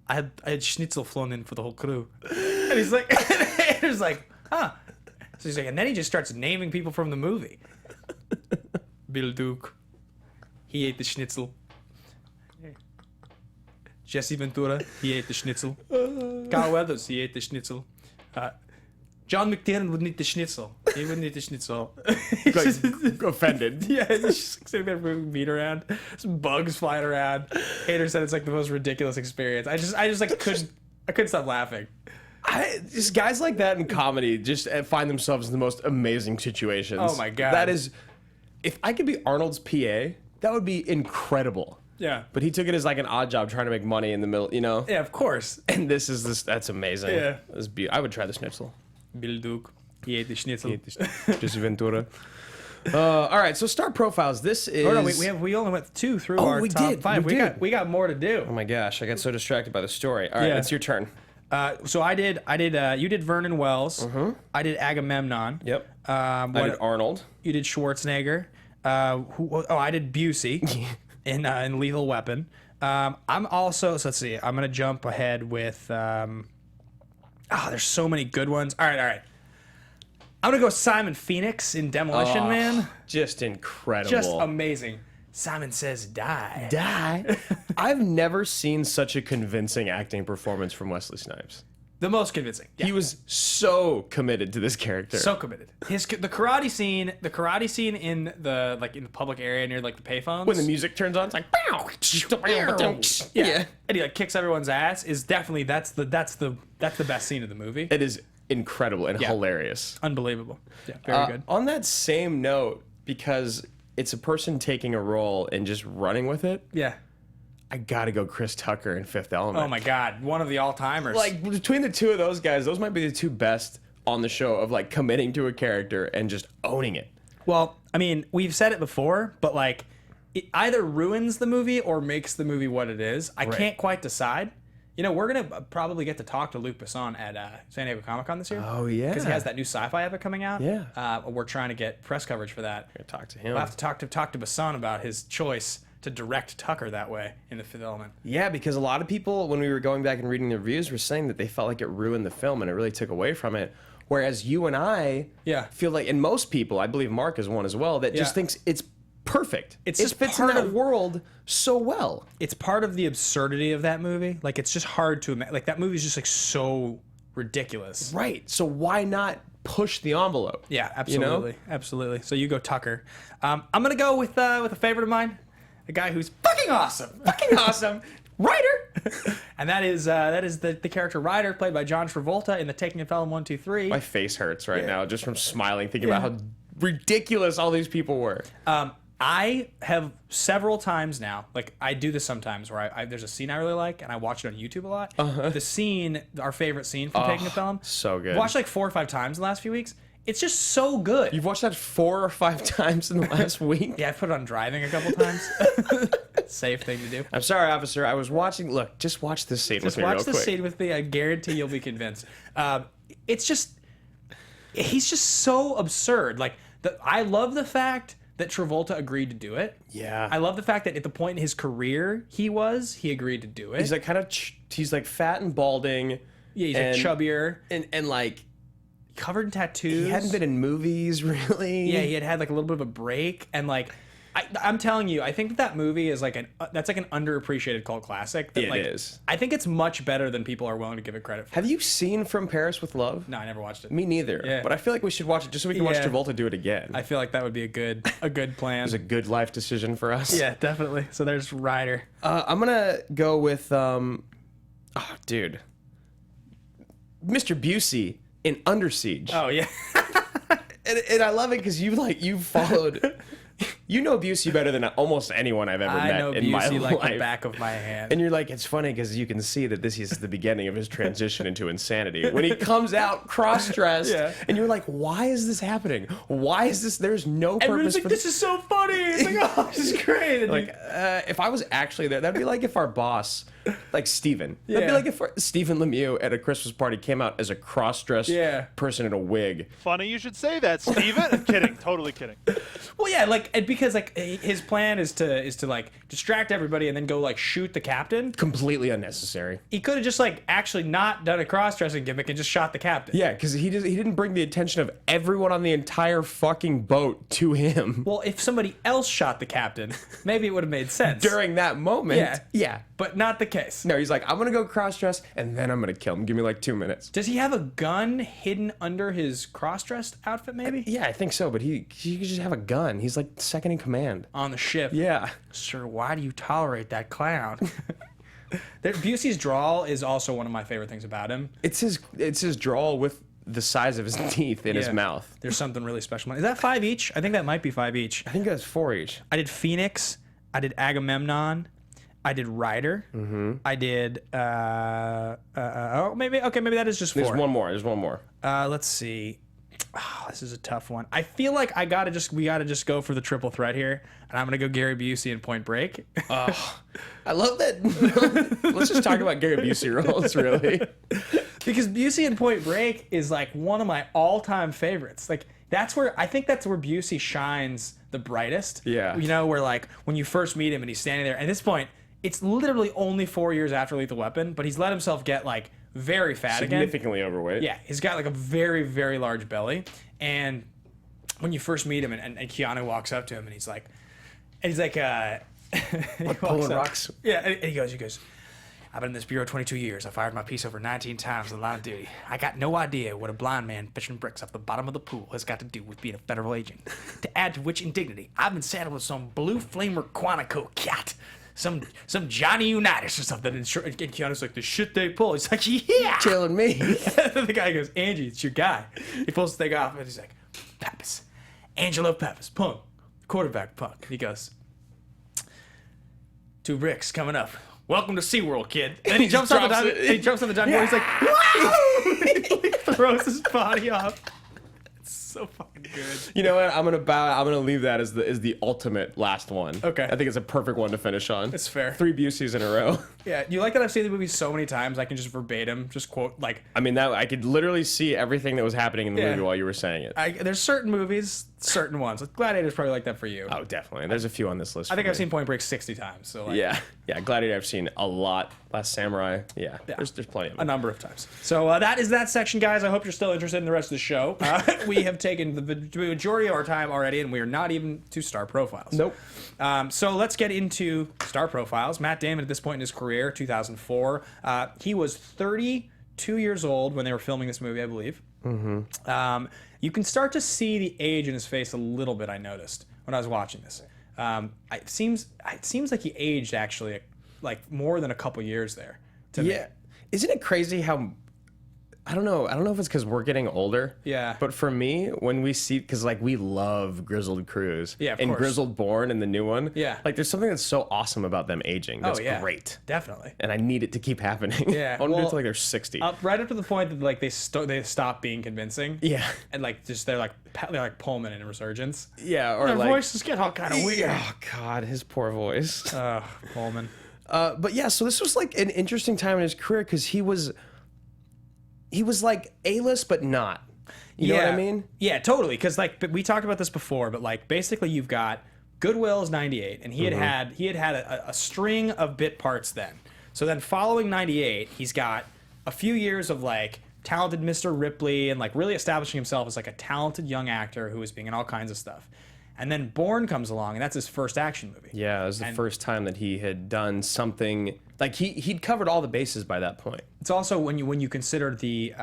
had schnitzel flown in for the whole crew, and he's like, and Hader's like, huh. So he's like, and then he just starts naming people from the movie. Bill Duke, he ate the schnitzel. Jesse Ventura, he ate the schnitzel. Carl Weathers, he ate the schnitzel. John McTiernan wouldn't eat the schnitzel. He wouldn't eat the schnitzel. Offended. Yeah, he's just sitting there moving meat around. Some bugs flying around. Hader said it's like the most ridiculous experience. I just like couldn't stop laughing. Just guys like that in comedy just find themselves in the most amazing situations. Oh my God. That is, if I could be Arnold's PA, that would be incredible. Yeah. But he took it as like an odd job trying to make money in the middle, you know? Yeah, of course. And that's amazing. Yeah. I would try the schnitzel. Bill Duke, he ate the schnitzel. Jesse Ventura. All right, so star profiles. This is. Oh no, we only went 2 through our we top did, 5. we did. We got more to do. Oh my gosh, I got so distracted by the story. All right, Yeah. it's your turn. So I did. You did Vernon Wells. I did Agamemnon. Yep. I I did Arnold. You did Schwarzenegger. I did Busey in Lethal Weapon. I'm also. So let's see. I'm gonna jump ahead with. There's so many good ones. All right. I'm gonna go Simon Phoenix in Demolition Man. Just incredible. Just amazing. Simon Says Die. Die. I've never seen such a convincing acting performance from Wesley Snipes. The most convincing. Yeah. He was so committed to this character. So committed. The karate scene in the public area near like the payphones. When the music turns on, it's like bow. Yeah. And he like kicks everyone's ass is definitely that's the best scene of the movie. It is incredible and hilarious. Unbelievable. Yeah, very good. On that same note, because it's a person taking a role and just running with it, Yeah. I gotta go Chris Tucker in Fifth Element. Oh my God, one of the all-timers. Like between the two of those guys, those might be the two best on the show of like committing to a character and just owning it. well, I mean, we've said it before, but like, it either ruins the movie or makes the movie what it is. I can't quite decide. You know, we're gonna probably get to talk to Luc Besson at San Diego Comic-Con this year. Oh, yeah. because he has that new sci-fi epic coming out. Yeah. We're trying to get press coverage for that. Gotta talk to him. We'll have to talk to Besson about his choice to direct Tucker that way in the Fifth Element. Yeah, because a lot of people, when we were going back and reading the reviews, were saying that they felt like it ruined the film and it really took away from it. Whereas you and I feel like, and most people, I believe Mark is one as well, that just thinks it's perfect. It just fits part in that of- world so well. It's part of the absurdity of that movie. Like, it's just hard to imagine. Like, that movie's just like so ridiculous. Right. So why not push the envelope? Yeah, absolutely, absolutely. So you go Tucker. I'm gonna go with a favorite of mine, a guy who's fucking awesome, Ryder, and that is the character Ryder, played by John Travolta in The Taking of Pelham 1, 2, 3. My face hurts right now just from smiling, thinking about how ridiculous all these people were. I have several times now, like I do this sometimes, where I there's a scene I really like and I watch it on YouTube a lot. The scene, our favorite scene from Taking of Pelham, so good. Watched like 4 or 5 times in the last few weeks. It's just so good. You've watched that 4 or 5 times in the last week? Yeah, I put it on driving a couple times. Safe thing to do. I'm sorry, officer. I was watching. Look, just watch this scene with me real Watch quick. the scene with me. I guarantee you'll be convinced. It's just, he's just so absurd. Like, I love the fact that Travolta agreed to do it. Yeah. I love the fact that at the point in his career he agreed to do it. He's like kind of, he's like fat and balding. Yeah, he's like chubbier. And like, Covered in tattoos. he hadn't been in movies really. Yeah, he had like a little bit of a break, and like I'm telling you, I think that movie is like that's like an underappreciated cult classic. That, It like, is. I think it's much better than people are willing to give it credit for. Have you seen From Paris with Love? No, I never watched it. Me neither. Yeah. But I feel like we should watch it just so we can watch Yeah. Travolta do it again. I feel like that would be a good plan. It's a good life decision for us. Yeah, definitely. So there's Ryder. I'm gonna go with dude, Mr. Busey in Under Siege. Oh yeah. And I love it because you followed. You know Busey better than almost anyone I've ever I met know in my Busey like life. the back of my hand. And you're like, it's funny because you can see that this is the beginning of his transition into insanity. When he comes out cross-dressed, and you're like, why is this happening? Why is this? There's no purpose Everyone's like, for this is so funny. It's like, oh, this is great. And like, if I was actually there, that'd be like if our boss, like Steven. That'd be like if Stephen Lemieux at a Christmas party came out as a cross-dressed person in a wig. Funny you should say that, Steven. I'm kidding. Totally kidding. Well, yeah, like, and because like his plan is to like distract everybody and then go like shoot the captain. Completely unnecessary. He could have just like actually not done a cross-dressing gimmick and just shot the captain. Yeah, because he didn't bring the attention of everyone on the entire fucking boat to him. Well, if somebody else shot the captain, maybe it would have made sense. During that moment. Yeah. Yeah. But not the case. No, he's like, I'm gonna go cross-dress and then I'm gonna kill him. Give me like 2 minutes. Does he have a gun hidden under his cross-dressed outfit, maybe? Yeah, I think so, but he could just have a gun. He's like second in command. On the ship. Yeah. Sir, why do you tolerate that clown? Busey's drawl is also one of my favorite things about him. It's his drawl with the size of his teeth in his mouth. There's something really special. Is that 5 each? I think that might be 5 each. I think that's 4 each. I did Phoenix. I did Agamemnon. I did Ryder. Mm-hmm. I did. Maybe that is just 4. There's one more. Let's see. Oh, this is a tough one. I feel like we gotta just go for the triple threat here, and I'm gonna go Gary Busey in Point Break. I love that. Let's just talk about Gary Busey roles, really. Because Busey in Point Break is like one of my all-time favorites. Like I think that's where Busey shines the brightest. Yeah. You know, where like when you first meet him and he's standing there, and at this point, it's literally only 4 years after Lethal Weapon, but he's let himself get like very fat again. Significantly overweight. Yeah, he's got like a very, very large belly. And when you first meet him and Keanu walks up to him and he's like, Pulling rocks. Yeah, and he goes, I've been in this bureau 22 years. I fired my piece over 19 times in the line of duty. I got no idea what a blind man fishing bricks off the bottom of the pool has got to do with being a federal agent. To add to which indignity, I've been saddled with some blue flamer Quantico cat. Some Johnny Unitas or something. And Keanu's like, the shit they pull. He's like, yeah. Killing me. The guy goes, Angie, it's your guy. He pulls the thing off and he's like, Pappas. Angelo Pappas, punk. Quarterback punk. He goes, 2 bricks coming up. Welcome to SeaWorld, kid. And then he jumps on the drops diving, it. he jumps on the diving board. He's like, wow! He throws his body off. It's so fucking good. You know what? I'm gonna leave that as the ultimate last one. Okay. I think it's a perfect one to finish on. It's fair. 3 Buseys in a row. Yeah, you like that I've seen the movie so many times I can just verbatim just quote like. I mean, that I could literally see everything that was happening in the movie while you were saying it. There's certain movies, certain ones. Gladiator's probably like that for you. Oh, definitely. There's a few on this list. I think for I've me. seen Point Break 60 times. So like, Yeah, Gladiator I've seen a lot. Last Samurai. Yeah. There's plenty of a them. number of times. So that is that section, guys. I hope you're still interested in the rest of the show. We have taken the majority of our time already, and we are not even to star profiles. Nope. So let's get into star profiles. Matt Damon, at this point in his career, 2004, he was 32 years old when they were filming this movie, I believe. Mm-hmm. You can start to see the age in his face a little bit. I noticed when I was watching this. It seems like he aged actually like more than a couple years there. To me. Isn't it crazy how I don't know if it's because we're getting older. Yeah. But for me, when we see, because like we love grizzled crews. Yeah, of and course. Grizzled Bourne and the new one. Yeah. Like there's something that's so awesome about them aging. That's great. Definitely. And I need it to keep happening. Yeah, I want to do it well, till like they're 60. Right up to the point that like they stop being convincing. Yeah. And like just they're like Pullman in Resurgence. Yeah. Or Their like voices get all kind of weird. Oh God, his poor voice. Pullman. But yeah, so this was like an interesting time in his career because he was like A-list but not. You know what I mean? Yeah, totally. Because like we talked about this before, but like basically you've got Goodwill's 98, and he had had a string of bit parts then. So then following 98, he's got a few years of like talented Mr. Ripley and like really establishing himself as like a talented young actor who was being in all kinds of stuff. And then Bourne comes along, and that's his first action movie. Yeah, it was the first time that he had done something like he'd covered all the bases by that point. It's also when you consider the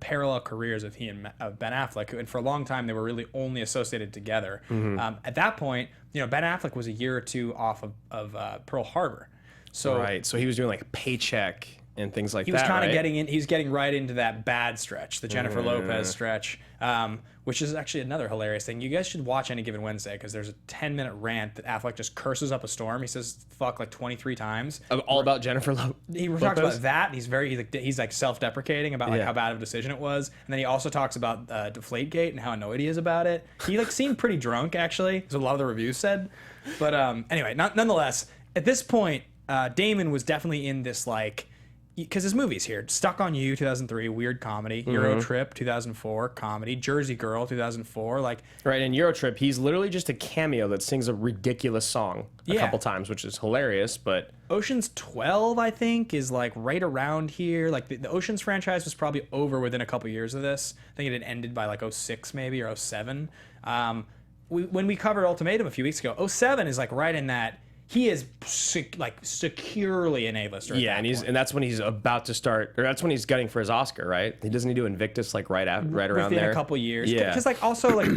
parallel careers of he and Ben Affleck, and for a long time they were really only associated together. At that point, Ben Affleck was a year or two off of Pearl Harbor, so Right, so he was doing like Paycheck and things like that. he was kind of right? getting in. He was getting right into that bad stretch, the Jennifer Lopez stretch, which is actually another hilarious thing. You guys should watch Any Given Wednesday because there's a 10-minute rant that Affleck just curses up a storm. He says "fuck" like 23 times. All about Jennifer Lopez. He talks about that. He's like self-deprecating about like how bad of a decision it was, and then he also talks about Deflategate and how annoyed he is about it. He like seemed pretty drunk actually, so a lot of the reviews said. But anyway, nonetheless, at this point, Damon was definitely in this like. Because his movies here, Stuck on You, 2003, weird comedy. Euro Trip, 2004, comedy. Jersey Girl, 2004, like... Right, in Eurotrip, he's literally just a cameo that sings a ridiculous song a couple times, which is hilarious, but... Ocean's 12, I think, is like right around here. Like the Ocean's franchise was probably over within a couple years of this. I think it had ended by like 06 maybe, or 07. When we covered Ultimatum a few weeks ago, 07 is like right in that... He is securely an A-lister. Yeah, and that's when he's about to start, or that's when he's gunning for his Oscar, right? He doesn't he do Invictus like right around within there? a couple years. Yeah, because like also like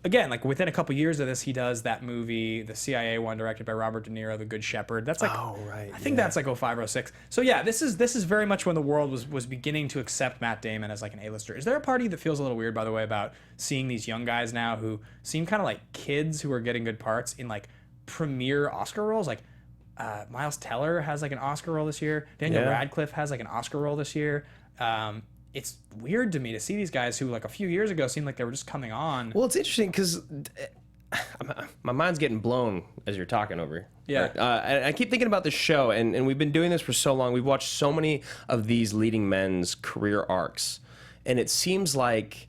again like within a couple years of this, he does that movie, the CIA one directed by Robert De Niro, The Good Shepherd. That's like I think that's like 05, 06. So yeah, this is very much when the world was beginning to accept Matt Damon as like an A-lister. Is there a party that feels a little weird, by the way, about seeing these young guys now who seem kind of like kids who are getting good parts in like premier Oscar roles? Like Miles Teller has like an Oscar role this year. Daniel Radcliffe has like an Oscar role this year. It's weird to me to see these guys who like a few years ago seemed like they were just coming on. Well, it's interesting because my mind's getting blown as you're talking over. Yeah. I keep thinking about this show, and we've been doing this for so long. We've watched so many of these leading men's career arcs, and it seems like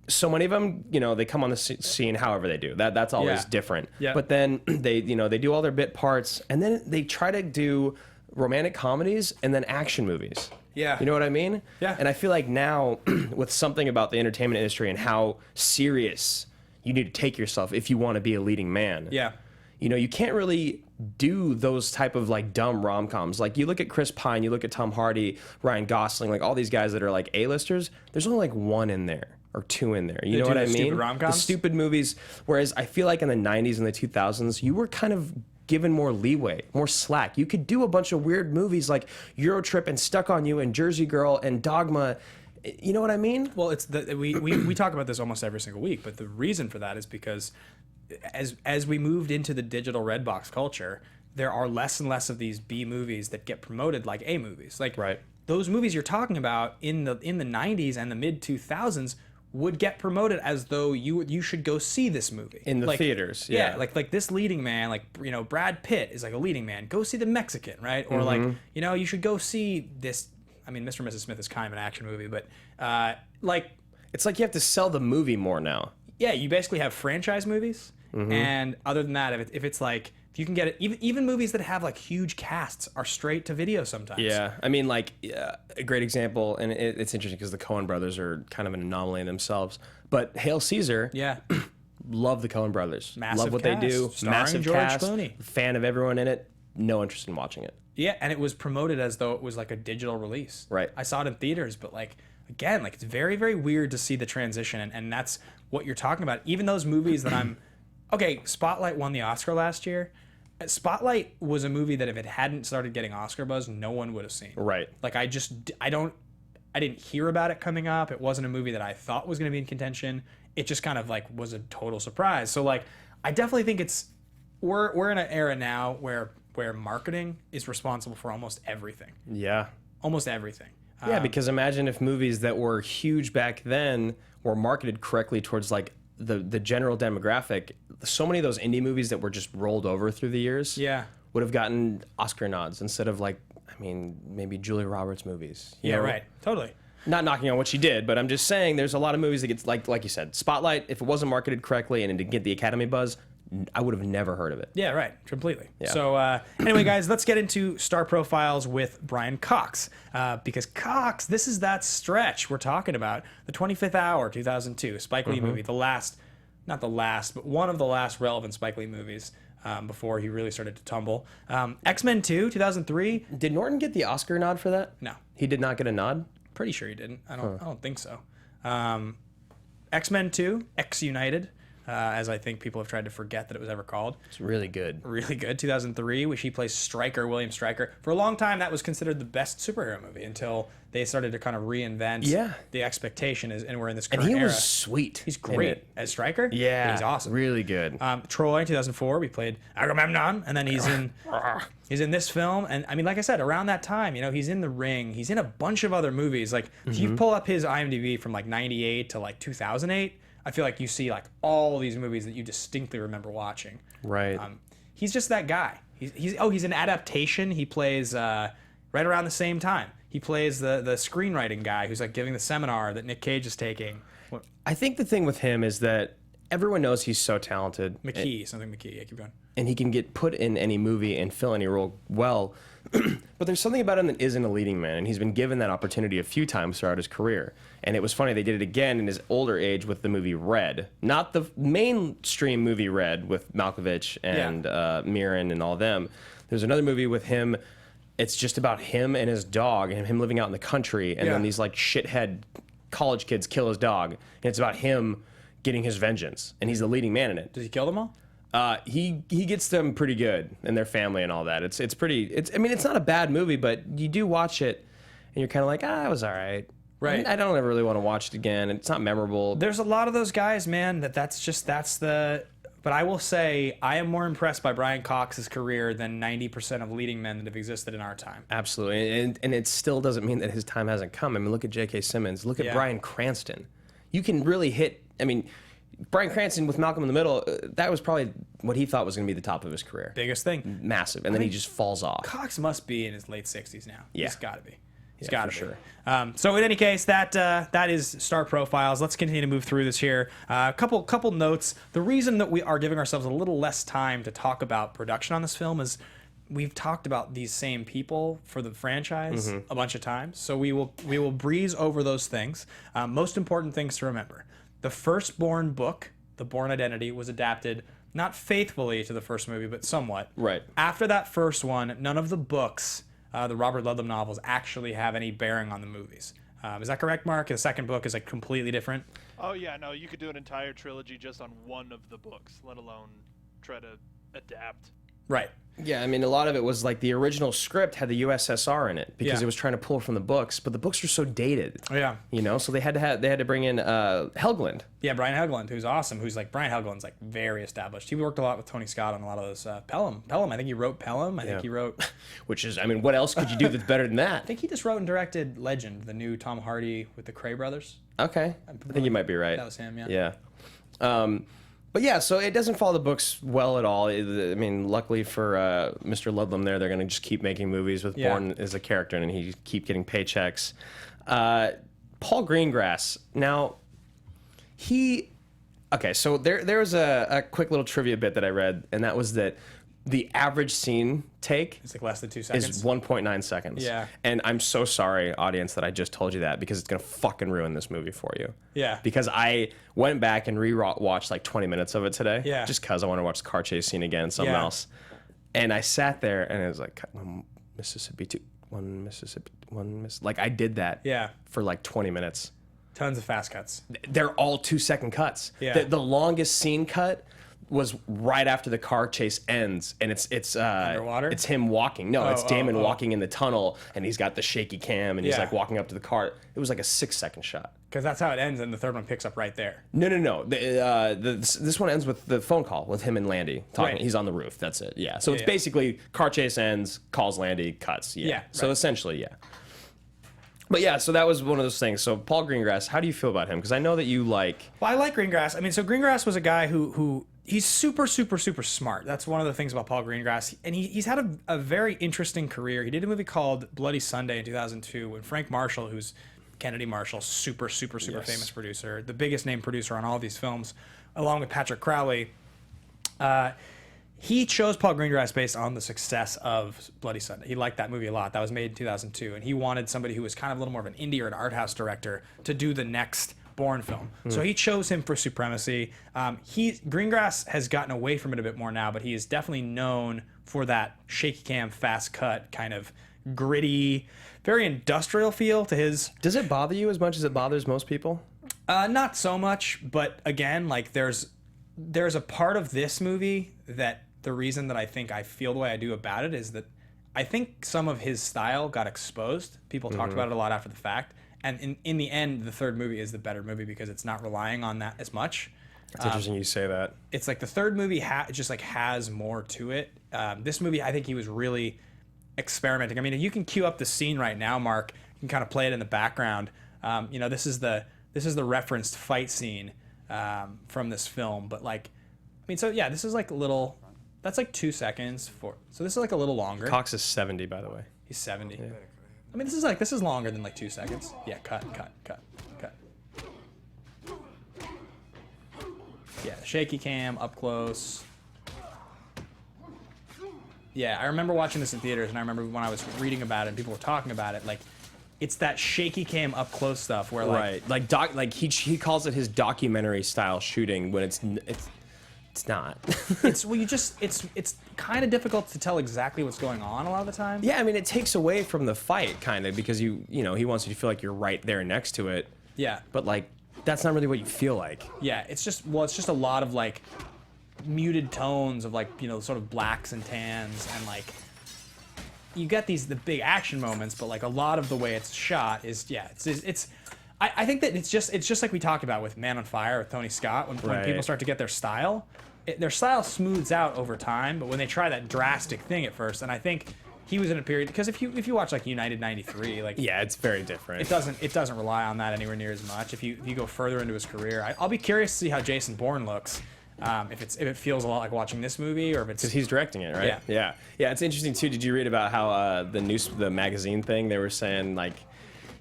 so many of them, they come on the scene however they do. That's always different. Yeah. But then they do all their bit parts, and then they try to do romantic comedies and then action movies. Yeah. You know what I mean? Yeah. And I feel like now, with something about the entertainment industry and how serious you need to take yourself if you want to be a leading man. Yeah. You can't really do those type of like dumb rom-coms. Like you look at Chris Pine, you look at Tom Hardy, Ryan Gosling, like all these guys that are like A-listers, there's only like one in there or two in there. You know do what I the mean? stupid rom-coms? The stupid movies. Whereas I feel like in the 90s and the 2000s, you were kind of given more leeway, more slack. You could do a bunch of weird movies like Eurotrip and Stuck on You and Jersey Girl and Dogma. You know what I mean? Well, it's we talk about this almost every single week, but the reason for that is because as we moved into the digital red box culture, there are less and less of these B movies that get promoted like A movies. Like Right. those movies you're talking about in the 90s and the mid 2000s would get promoted as though you should go see this movie In the like, theaters, Yeah, yeah. like this leading man, like Brad Pitt is like a leading man. Go see The Mexican, right? Or like you should go see this. I mean, Mr. and Mrs. Smith is kind of an action movie, but like It's like you have to sell the movie more now. yeah, you basically have franchise movies, and other than that, if it's like if you can get it, even movies that have like huge casts are straight to video sometimes. Yeah, I mean, like a great example, and it's interesting because the Coen brothers are kind of an anomaly in themselves. But Hail Caesar, Yeah. love the Coen brothers, Massive love what they do, cast, starring massive George cast, Clooney. fan of everyone in it, no interest in watching it. Yeah, and it was promoted as though it was like a digital release. Right. I saw it in theaters, but like again, like it's very, very weird to see the transition, and that's what you're talking about. Even those movies that I'm okay, Spotlight won the Oscar last year. Spotlight was a movie that if it hadn't started getting Oscar buzz, no one would have seen. Right. Like I didn't hear about it coming up. It wasn't a movie that I thought was going to be in contention. It just kind of like was a total surprise. So like I definitely think we're in an era now where marketing is responsible for almost everything. Yeah. Almost everything. Yeah, because imagine if movies that were huge back then were marketed correctly towards like the general demographic. So many of those indie movies that were just rolled over through the years Yeah. would have gotten Oscar nods instead of like, I mean, maybe Julia Roberts movies. you Yeah, know? right. Totally. Not knocking on what she did, but I'm just saying there's a lot of movies that gets like you said, Spotlight, if it wasn't marketed correctly and it didn't get the Academy buzz, I would have never heard of it. Yeah, right. Completely. Yeah. So anyway, guys, let's get into star profiles with Brian Cox. Because Cox, this is that stretch we're talking about. The 25th Hour, 2002, Spike Lee movie. Not the last, but one of the last relevant Spike Lee movies before he really started to tumble. X-Men 2, 2003. Did Norton get the Oscar nod for that? No. He did not get a nod? Pretty sure he didn't. I don't think so. X-Men 2, X United, as I think people have tried to forget that it was ever called. It's really good. Really good. 2003, which he plays Stryker, William Stryker. For a long time, that was considered the best superhero movie until they started to kind of reinvent the expectation, and we're in this current And he era. was sweet. He's in great it. as Stryker. Yeah. He's awesome. Really good. Troy, 2004, we played Agamemnon, and then he's in this film. And I mean, like I said, around that time, he's in The Ring. He's in a bunch of other movies. Like if you pull up his IMDb from like 98 to like 2008, I feel like you see like all these movies that you distinctly remember watching. Right. He's just that guy. He's an adaptation. He plays right around the same time. He plays the screenwriting guy who's like giving the seminar that Nick Cage is taking. I think the thing with him is that everyone knows he's so talented. Something McKee. Yeah, keep going. And he can get put in any movie and fill any role well. But there's something about him that isn't a leading man, and he's been given that opportunity a few times throughout his career. And it was funny, they did it again in his older age with the movie Red. Not the mainstream movie Red with Malkovich and Mirren and all them. There's another movie with him. It's just about him and his dog and him living out in the country. And then these like shithead college kids kill his dog. And it's about him getting his vengeance. And he's the leading man in it. Does he kill them all? He gets them pretty good and their family and all that. It's not a bad movie, but you do watch it and you're kind of like, it was all right. Right. I don't ever really want to watch it again. It's not memorable. There's a lot of those guys, man, but I will say I am more impressed by Brian Cox's career than 90% of leading men that have existed in our time. Absolutely. And it still doesn't mean that his time hasn't come. I mean, look at J.K. Simmons. Look at Bryan Cranston. You can really hit, Bryan Cranston with Malcolm in the Middle, that was probably what he thought was going to be the top of his career. Biggest thing. Massive. And then he just falls off. Cox must be in his late 60s now. Yeah. He's got to be. He's Yeah, got to for be. sure. So in any case, that is star profiles. Let's continue to move through this here. A couple notes. The reason that we are giving ourselves a little less time to talk about production on this film is we've talked about these same people for the franchise a bunch of times. So we will breeze over those things. Most important things to remember. The first Bourne book, The Bourne Identity, was adapted not faithfully to the first movie, but somewhat. Right. After that first one, none of the books, the Robert Ludlum novels, actually have any bearing on the movies. Is that correct, Mark? The second book is like completely different? Oh yeah, no, you could do an entire trilogy just on one of the books, let alone try to adapt Right. Yeah, I mean, a lot of it was like the original script had the USSR in it because Yeah. it was trying to pull from the books, but the books were so dated. Oh, yeah. You know, so they had to bring in Helgeland. Yeah, Brian Helgeland, who's awesome. Brian Helgeland's like very established. He worked a lot with Tony Scott on a lot of those Pelham. I think he wrote Pelham. I think he wrote. Which is, I mean, what else could you do that's better than I that? think he just wrote and directed Legend, the new Tom Hardy with the Cray brothers. Okay, I think you might be right. That was him. Yeah. Yeah. But yeah, so it doesn't follow the books well at all. I mean, luckily for Mr. Ludlum there, they're going to just keep making movies with Bourne as a character, and he keep getting paychecks. Paul Greengrass. Now, okay, so there was a quick little trivia bit that I read, and that was that the average scene take It's like less than 2 seconds. is 1.9 seconds. Yeah. And I'm so sorry, audience, that I just told you that because it's going to fucking ruin this movie for you. Yeah. Because I went back and watched like 20 minutes of it today. Yeah. Just because I want to watch the car chase scene again and something else. And I sat there and it was like, one Mississippi, one Mississippi, one Miss. Like I did that for like 20 minutes. Tons of fast cuts. They're all 2-second cuts. Yeah. The longest scene cut was right after the car chase ends, and it's Underwater? It's him walking. No, it's Damon oh. walking in the tunnel, and he's got the shaky cam, and he's Yeah. like walking up to the car. It was like a 6-second shot. Because that's how it ends, and the third one picks up right there. No. This one ends with the phone call with him and Landy talking. Right. He's on the roof. That's it. Yeah. So it's yeah. basically car chase ends, calls Landy, cuts. Yeah. So right. essentially, yeah. But yeah, so that was one of those things. So Paul Greengrass, how do you feel about him? Because I know that you like. Well, I like Greengrass. I mean, so Greengrass was a guy who he's super smart. That's one of the things about Paul Greengrass. And he's had a very interesting career. He did a movie called Bloody Sunday in 2002 when Frank Marshall, who's Kennedy Marshall, super famous producer, the biggest name producer on all these films, along with Patrick Crowley. He chose Paul Greengrass based on the success of Bloody Sunday. He liked that movie a lot. That was made in 2002. And he wanted somebody who was kind of a little more of an indie or an art house director to do the next Bourne film. So he chose him for Supremacy. Greengrass has gotten away from it a bit more now, but he is definitely known for that shaky cam, fast cut, kind of gritty, very industrial feel to his. Does it bother you as much as it bothers most people? Not so much, but again, like there's a part of this movie that the reason that I think I feel the way I do about it is that I think some of his style got exposed. People talked about it a lot after the fact. And in the end, the third movie is the better movie because it's not relying on that as much. It's interesting you say that. It's like the third movie just like has more to it. This movie, I think he was really experimenting. I mean, you can cue up the scene right now, Mark. You can kind of play it in the background. This is the referenced fight scene from this film. But like, I mean, so yeah, this is like a little. That's like 2 seconds so this is like a little longer. Cox is 70, by the way. He's 70. Yeah. I mean, this is longer than like 2 seconds. Yeah, cut. Yeah, shaky cam, up close. Yeah, I remember watching this in theaters, and I remember when I was reading about it and people were talking about it, like, it's that shaky cam up close stuff where like he calls it his documentary style shooting when it's not. it's kind of difficult to tell exactly what's going on a lot of the time. Yeah, I mean, it takes away from the fight kind of because he wants you to feel like you're right there next to it. Yeah. But like that's not really what you feel like. Yeah, it's just a lot of like muted tones of like, sort of blacks and tans, and like you get the big action moments, but like a lot of the way it's shot is I think that it's just like we talked about with Man on Fire with Tony Scott when people start to get their style smooths out over time, but when they try that drastic thing at first, and I think he was in a period, because if you watch like United 93, like yeah, it's very different. It doesn't rely on that anywhere near as much. If you go further into his career, I'll be curious to see how Jason Bourne looks. If it feels a lot like watching this movie, or if it's because he's directing it, right? Yeah. It's interesting too. Did you read about how the magazine thing? They were saying like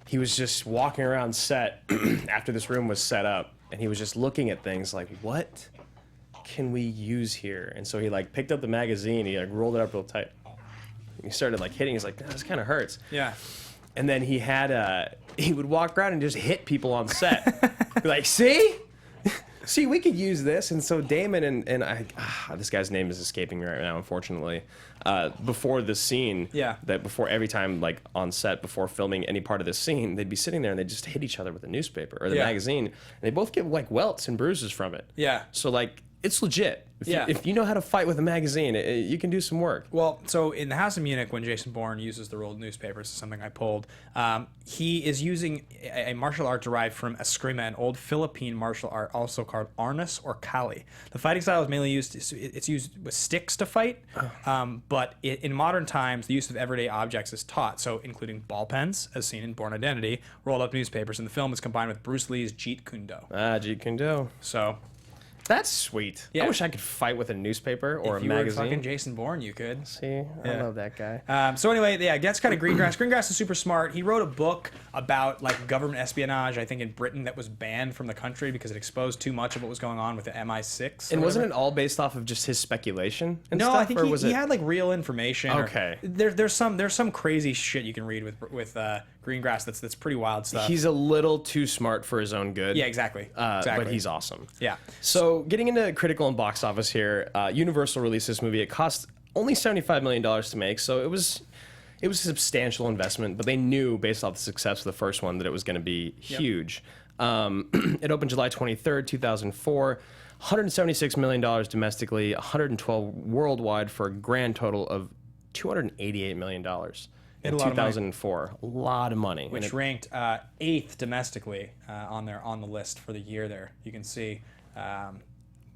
he was just walking around set after this room was set up, and he was just looking at things like, what can we use here? And so he like picked up the magazine, he like rolled it up real tight. He started like hitting. He's like, this kind of hurts. Yeah. And then he would walk around and just hit people on set. Be like, see, we could use this. And so Damon and this guy's name is escaping me right now, unfortunately. Before the scene, before every time like on set, before filming any part of the scene, they'd be sitting there and they'd just hit each other with the newspaper or the magazine, and they both get like welts and bruises from it. Yeah. So like it's legit. Yeah. If you know how to fight with a magazine, you can do some work. Well, so in the House of Munich, when Jason Bourne uses the rolled newspapers, is something I pulled. He is using a martial art derived from eskrima, an old Philippine martial art, also called arnis or kali. The fighting style is mainly used. It's used with sticks to fight, but in modern times, the use of everyday objects is taught. So, including ball pens, as seen in Bourne Identity, rolled up newspapers, and the film is combined with Bruce Lee's Jeet Kune Do. Jeet Kune Do. So. That's sweet. Yeah. I wish I could fight with a newspaper or If a you were magazine. fucking Jason Bourne, you could. See, I love that guy. So anyway, yeah, that's kind of Greengrass. Greengrass is super smart. He wrote a book about like government espionage, I think in Britain, that was banned from the country because it exposed too much of what was going on with the MI6. And wasn't it all based off of just his speculation and No, stuff? I think or he, was he it... had like real information. or- Okay. There's some crazy shit you can read with Greengrass that's pretty wild stuff. He's a little too smart for his own good. Yeah, exactly. Exactly. But he's awesome. Yeah. So getting into critical and box office here, Universal released this movie. It cost only $75 million to make, so it was a substantial investment. But they knew, based off the success of the first one, that it was going to be huge. It opened July 23rd, 2004. $176 million domestically, 112 worldwide, for a grand total of $288 million. In a lot of money. 2004, a lot of money. Which And ranked 8th domestically on the list for the year. There you can see,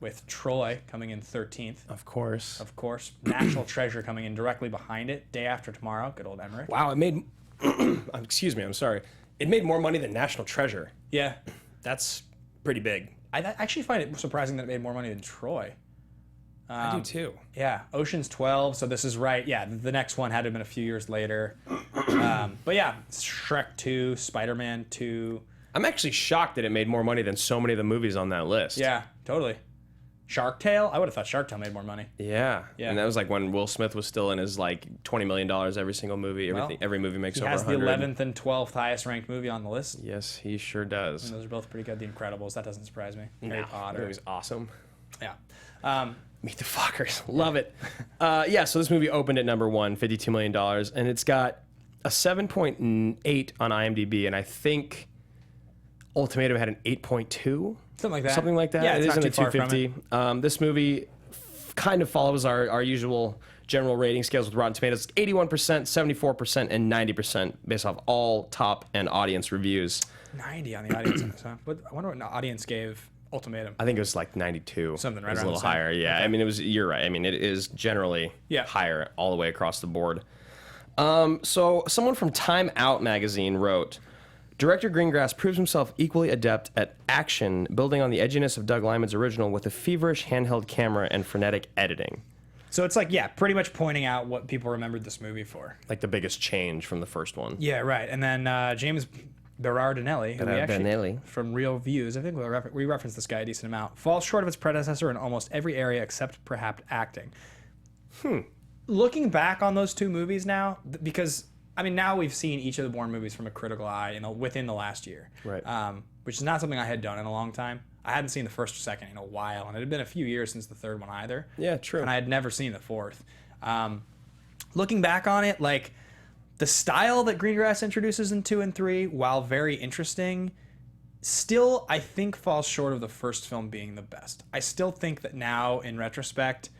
with Troy coming in 13th. of course. Of course, National Treasure coming in directly behind it. Day After Tomorrow, good old Emmerich. Wow, it made. Excuse me, I'm sorry. It made more money than National Treasure. Yeah, That's pretty big. I actually find it surprising that it made more money than Troy. I do too. Yeah, Ocean's 12. So this is right. Yeah, the next one had to have been a few years later. But yeah, Shrek 2, Spider-Man 2. I'm actually shocked that it made more money than so many of the movies on that list. Yeah, totally. Shark Tale. I would have thought Shark Tale made more money. Yeah. Yeah. And that was like when Will Smith was still in his like $20 million every single movie. Every movie makes He over has the 100. 11th and 12th highest ranked movie on the list. Yes, he sure does. Those are both pretty good. The Incredibles. That doesn't surprise me. Harry That Potter. movie's awesome. Yeah. Meet the Fockers. Love it. Yeah, so this movie opened at number one, $52 million, and it's got a 7.8 on IMDb, and I think Ultimatum had an 8.2. Something like that. Something like that. Yeah, it's it not isn't too a far from 250. This movie kind of follows our usual general rating scales with Rotten Tomatoes. 81%, 74%, and 90% based off all top and audience reviews. 90 on the audience. Huh? But I wonder what the audience gave Ultimatum. I think it was like 92. Something right It was a around little the same. higher. Yeah, Okay. I mean, you're right. I mean, it is generally Yeah. higher all the way across the board. So someone from Time Out magazine wrote, director Greengrass proves himself equally adept at action, building on the edginess of Doug Liman's original with a feverish handheld camera and frenetic editing. So it's like, yeah, pretty much pointing out what people remembered this movie for. Like the biggest change from the first one. Yeah, right. And then James Berardinelli, who we actually, Berardinelli. from Real Views, I think we referenced this guy a decent amount, falls short of its predecessor in almost every area except perhaps acting. Looking back on those two movies now, because I mean now we've seen each of the Bourne movies from a critical eye within the last year, Right. Which is not something I had done in a long time. I hadn't seen the first or second in a while, and it had been a few years since the third one either. Yeah, true. And I had never seen the fourth. Looking back on it, like the style that Greengrass introduces in 2 and 3, while very interesting, still I think falls short of the first film being the best. I still think that now, in retrospect,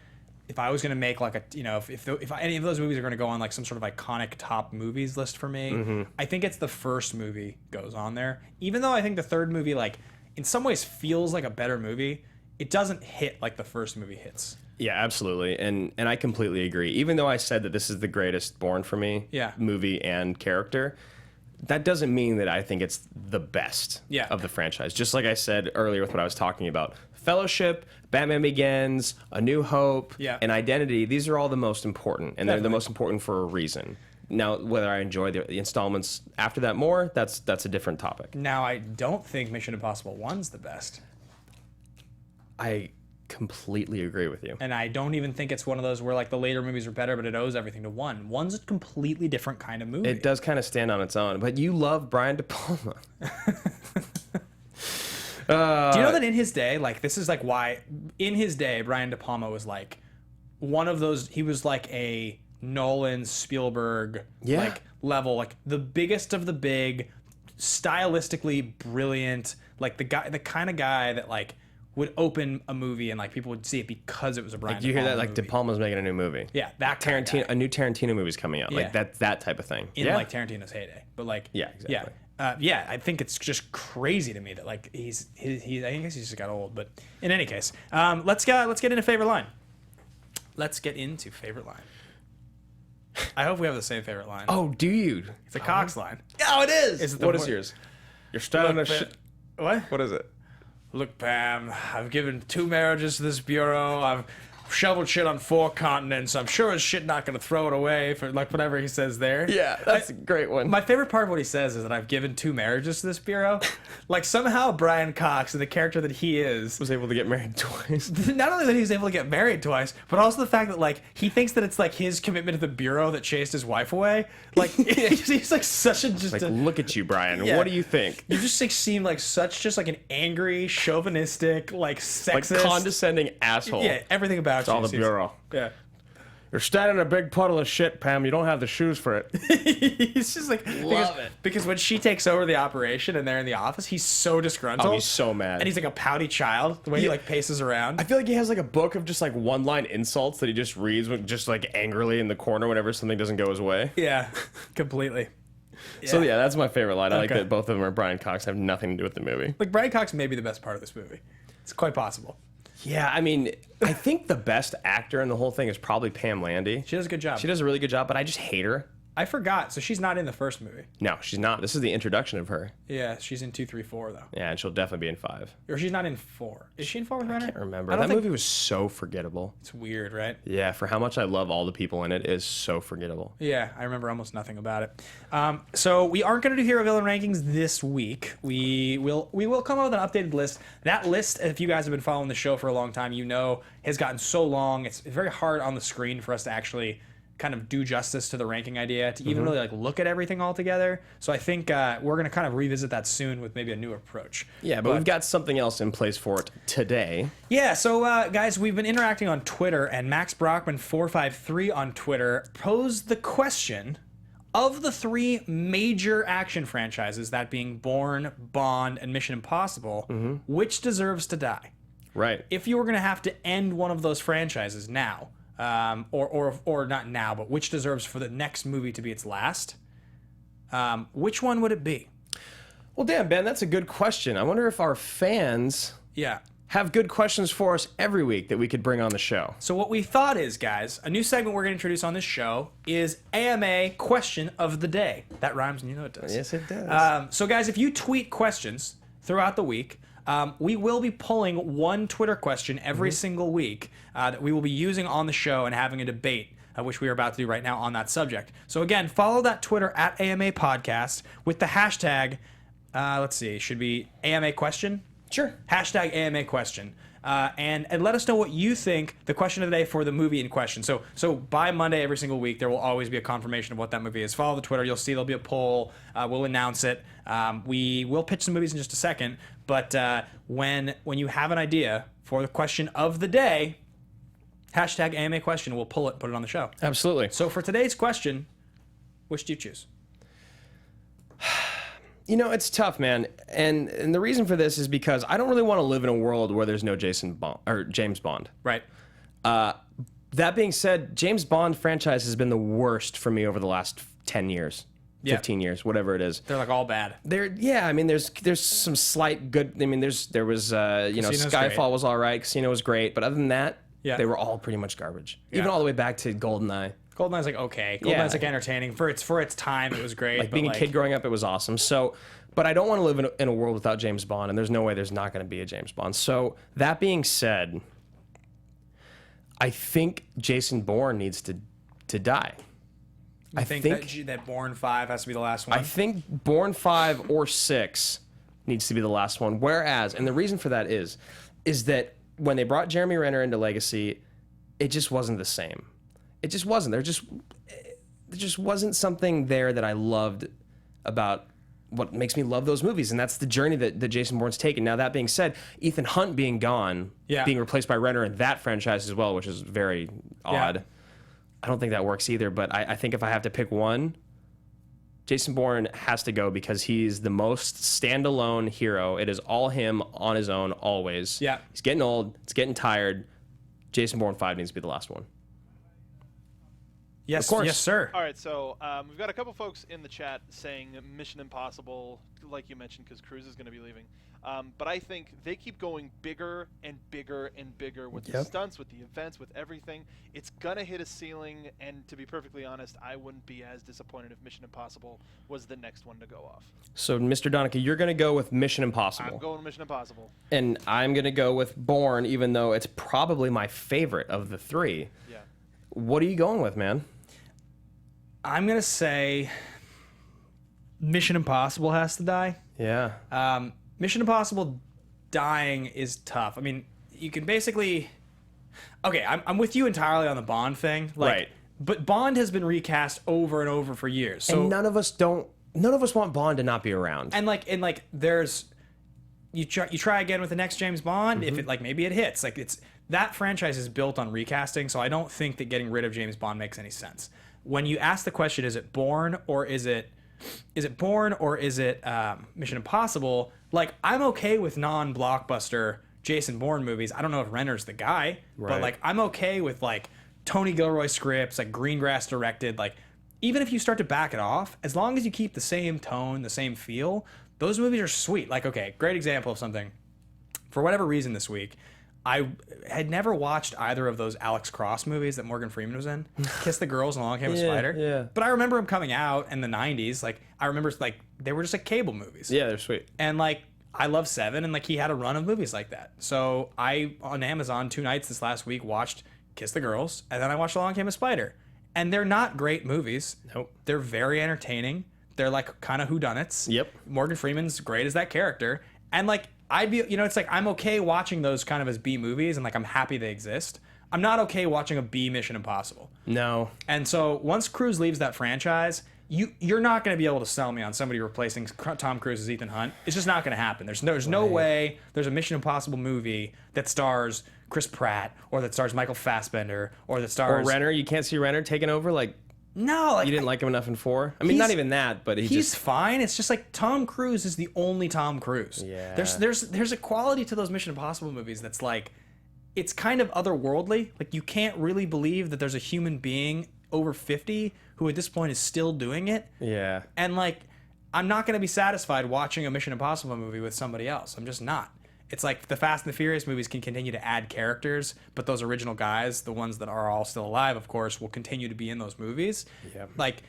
if I was going to make like a, you know, if any of those movies are going to go on like some sort of iconic top movies list for me, I think it's the first movie goes on there. Even though I think the third movie, like in some ways feels like a better movie, it doesn't hit like the first movie hits. Yeah, absolutely. And I completely agree. Even though I said that this is the greatest Bourne for me, Yeah. movie and character, that doesn't mean that I think it's the best Yeah. of the franchise. Just like I said earlier with what I was talking about. Fellowship, Batman Begins, A New Hope, Yeah. and Identity, these are all the most important, and they're the Definitely. most important for a reason. Now, whether I enjoy the installments after that more, that's a different topic. Now, I don't think Mission Impossible 1's the best. I completely agree with you. And I don't even think it's one of those where like the later movies are better, but it owes everything to 1. 1's a completely different kind of movie. It does kind of stand on its own, but you love Brian De Palma. Do you know that in his day, like this is like why in his day Brian De Palma was like one of those, he was like a Nolan, Spielberg like level, like the biggest of the big, stylistically brilliant, like the kind of guy that like would open a movie and like people would see it because it was a Brian. Like, you hear De that? Palma Like De movie. Palma's making a new movie. Yeah, that kind of Tarantino, guy. a new Tarantino movie's coming out. Yeah. Like that type of thing. In like Tarantino's heyday, but like Yeah, exactly. yeah, I think it's just crazy to me that like he's I guess he's just got old, but in any case, let's get into favorite line. Let's get into favorite line. I hope we have the same favorite line. Oh, do you? It's a Cox line. Oh, it is. Is it the What wor- is yours? You're starting a Look, shit. What? What is it? Look, Pam, I've given 2 marriages to this bureau. I've shoveled shit on 4 continents. I'm sure as shit not going to throw it away for like whatever he says there. Yeah, that's a great one. My favorite part of what he says is that I've given 2 marriages to this bureau. Like somehow Brian Cox and the character that he is, was able to get married twice. not only that he was able to get married twice, but also the fact that like he thinks that it's like his commitment to the bureau that chased his wife away. Like he's like such a just Like, a, look at you, Brian. Yeah. What do you think? you just like seem like such just like an angry, chauvinistic, like Like sexist, condescending asshole. yeah, everything about It's all you the seems- bureau. Yeah. You're standing in a big puddle of shit, Pam. You don't have the shoes for it. He's just like Love it. because when she takes over the operation and they're in the office, he's so disgruntled. Oh, he's so mad. And he's like a pouty child, the way he Yeah. like paces around. I feel like he has like a book of just like one-line insults that he just reads with just like angrily in the corner whenever something doesn't go his way. Yeah, completely. So yeah, that's my favorite line. I like Okay. that both of them are Brian Cox, have nothing to do with the movie. Like Brian Cox may be the best part of this movie. It's quite possible. Yeah, I mean, I think the best actor in the whole thing is probably Pam Landy. She does a good job. She does a really good job, but I just hate her. I forgot. So she's not in the first movie. No, she's not. This is the introduction of her. Yeah, she's in 2, 3, 4 though. Yeah, and she'll definitely be in 5. Or she's not in 4. Is she in 4 with Renner? I can't remember. I don't That think movie was so forgettable. it's weird, right? Yeah, for how much I love all the people in it, is so forgettable. Yeah, I remember almost nothing about it. So we aren't going to do hero villain rankings this week. We will come up with an updated list. That list, if you guys have been following the show for a long time, you know has gotten so long. It's very hard on the screen for us to actually kind of do justice to the ranking idea, to even really like look at everything all together. So I think we're going to kind of revisit that soon with maybe a new approach. Yeah, but we've got something else in place for it today. Yeah, so guys, we've been interacting on Twitter, and Max Brockman453 on Twitter posed the question: of the 3 major action franchises, that being Bourne, Bond, and Mission Impossible, which deserves to die? Right. If you were going to have to end one of those franchises now, or not now, but which deserves for the next movie to be its last, which one would it be? Well, damn, Ben, that's a good question. I wonder if our fans Yeah. have good questions for us every week that we could bring on the show. So what we thought is, guys, a new segment we're going to introduce on this show is AMA Question of the Day. That rhymes, and you know it does. Yes, it does. So, guys, if you tweet questions throughout the week, we will be pulling one Twitter question every single week that we will be using on the show and having a debate, which we are about to do right now on that subject. So, again, follow that Twitter at AMA Podcast with the hashtag, let's see, should be AMA Question? Sure. Hashtag AMA Question. And let us know what you think the question of the day for the movie in question. So by Monday every single week, there will always be a confirmation of what that movie is. Follow the Twitter. You'll see there'll be a poll. We'll announce it. We will pitch some movies in just a second. But when you have an idea for the question of the day, hashtag AMA Question, we'll pull it, put it on the show. Absolutely. So for today's question, which do you choose? You know, it's tough, man. And the reason for this is because I don't really want to live in a world where there's no Jason Bond or James Bond. Right. That being said, James Bond franchise has been the worst for me over the last 10 years. Yeah. 15 years, whatever it is. They're like all bad. I mean, there's some slight good. I mean, there was Casino's Skyfall great. was all right, Casino was great, but other than that, Yeah. they were all pretty much garbage. Yeah. Even all the way back to GoldenEye. GoldenEye's like okay. GoldenEye's Yeah. like entertaining for its time. It was great. Like but being a kid growing up, it was awesome. So, but I don't want to live in a world without James Bond, and there's no way there's not going to be a James Bond. So that being said, I think Jason Bourne needs to die. I think that Bourne 5 has to be the last one. I think Bourne 5 or 6 needs to be the last one. Whereas, and the reason for that is that when they brought Jeremy Renner into Legacy, it just wasn't the same. It just wasn't. There just wasn't something there that I loved about what makes me love those movies, and that's the journey that Jason Bourne's taken. Now, that being said, Ethan Hunt being gone, Yeah. being replaced by Renner in that franchise as well, which is very odd. I don't think that works either, but I think if I have to pick one, Jason Bourne has to go because he's the most standalone hero. It is all him on his own always. Yeah. He's getting old. It's getting tired. Jason Bourne 5 needs to be the last one. Yes, Of course. yes, sir. All right, so we've got a couple folks in the chat saying Mission Impossible, like you mentioned, because Cruise is going to be leaving. But I think they keep going bigger and bigger and bigger with the stunts, with the events, with everything. It's going to hit a ceiling, and to be perfectly honest, I wouldn't be as disappointed if Mission Impossible was the next one to go off. So, Mr. Donica, you're going to go with Mission Impossible. I'm going Mission Impossible. And I'm going to go with Bourne, even though it's probably my favorite of the three. Yeah. What are you going with, man? I'm gonna say Mission Impossible has to die. Yeah. Mission Impossible dying is tough. I mean, you can basically. Okay, I'm with you entirely on the Bond thing. Like, Right. But Bond has been recast over and over for years. So And none of us want Bond to not be around. and there's you try again with the next James Bond if it maybe it hits. Like it's that franchise is built on recasting, so I don't think that getting rid of James Bond makes any sense. When you ask the question, is it Bourne or is it Bourne or is it Mission Impossible? Like, I'm okay with non-blockbuster Jason Bourne movies. I don't know if Renner's the guy, but Right. like I'm okay with like Tony Gilroy scripts, like Greengrass directed. Like, even if you start to back it off, as long as you keep the same tone, the same feel, those movies are sweet. Like, okay, great example of something. For whatever reason this week, I had never watched either of those Alex Cross movies that Morgan Freeman was in. Kiss the Girls and Along Came a Spider. yeah. But I remember them coming out in the 90s. Like, I remember, like, they were just like cable movies. Yeah, they're sweet. And, like, I love Seven, and, like, he had a run of movies like that. So I, on Amazon, 2 nights this last week, watched Kiss the Girls, and then I watched Along Came a Spider. And they're not great movies. Nope. They're very entertaining. They're, like, kind of whodunits. Yep. Morgan Freeman's great as that character. And, like, I'd be, it's like I'm okay watching those kind of as B movies, and like I'm happy they exist. I'm not okay watching a B Mission Impossible. No. And so once Cruise leaves that franchise, you're not going to be able to sell me on somebody replacing Tom Cruise as Ethan Hunt. It's just not going to happen. There's no way there's a Mission Impossible movie that stars Chris Pratt or that stars Michael Fassbender or that Or stars Renner. You can't see Renner taking over. Like, No, like, you didn't like him enough in 4. I mean, not even that, but he's fine. It's just like Tom Cruise is the only Tom Cruise. Yeah. There's a quality to those Mission Impossible movies that's like, it's kind of otherworldly. Like, you can't really believe that there's a human being over 50 who at this point is still doing it. Yeah. And like, I'm not going to be satisfied watching a Mission Impossible movie with somebody else. I'm just not. It's like the Fast and the Furious movies can continue to add characters, but those original guys, the ones that are all still alive, of course, will continue to be in those movies. Yep. Like,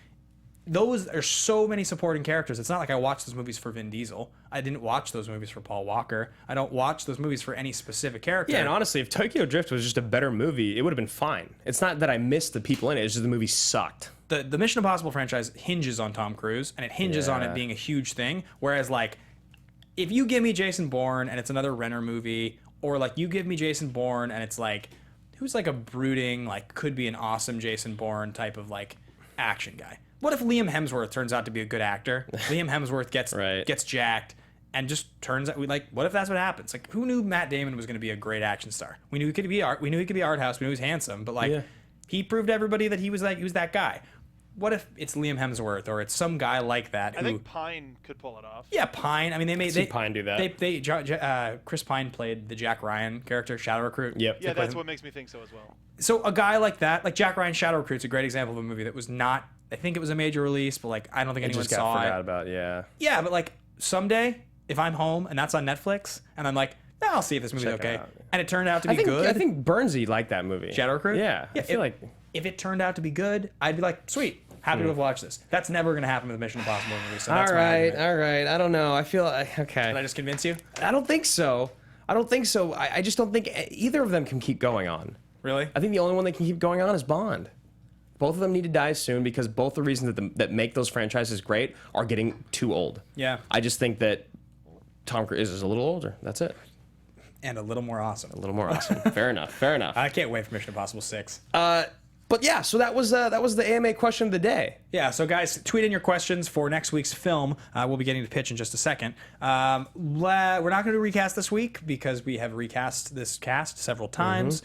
those are so many supporting characters. It's not like I watched those movies for Vin Diesel. I didn't watch those movies for Paul Walker. I don't watch those movies for any specific character. Yeah, and honestly, if Tokyo Drift was just a better movie, it would have been fine. It's not that I missed the people in it, it's just the movie sucked. The Mission Impossible franchise hinges on Tom Cruise, and it hinges on it Yeah. being a huge thing. Whereas, like, if you give me Jason Bourne and it's another Renner movie, or like you give me Jason Bourne and it's like, who's like a brooding, like could be an awesome Jason Bourne type of like action guy. What if Liam Hemsworth turns out to be a good actor? Liam Hemsworth gets jacked and just turns out what if that's what happens? Like, who knew Matt Damon was going to be a great action star? We knew he could be art. We knew he could be art house. We knew he was handsome, but like he proved to everybody that he was that guy. What if it's Liam Hemsworth or it's some guy like that? I think Pine could pull it off. Yeah, Pine. I mean, Pine do that. Chris Pine played the Jack Ryan character, Shadow Recruit. Yep. Yeah, that's what makes me think so as well. So a guy like that, like Jack Ryan Shadow Recruit's a great example of a movie that was not. I think it was a major release, but like I don't think anyone just got saw forgot it. about, yeah. Yeah, but like someday, if I'm home and that's on Netflix, and I'm like, I'll see if this movie's Check it okay, out. and it turned out to be I good. think Burnsy liked that movie. Shadow Recruit. Yeah, I feel like if it turned out to be good, I'd be like, sweet, happy to have watched this. That's never gonna happen with Mission Impossible movies. So that's all my right, argument. all right. I don't know. I feel okay. Did I just convince you? I don't think so. I just don't think either of them can keep going on. Really? I think the only one that can keep going on is Bond. Both of them need to die soon because both the reasons that make those franchises great are getting too old. Yeah. I just think that Tom Cruise is a little older. That's it. And a little more awesome. A little more awesome. Fair enough. Fair enough. I can't wait for Mission Impossible 6. But But yeah, so that was the AMA question of the day. Yeah, so guys, tweet in your questions for next week's film. We'll be getting to pitch in just a second. We're not going to recast this week because we have recast this cast several times.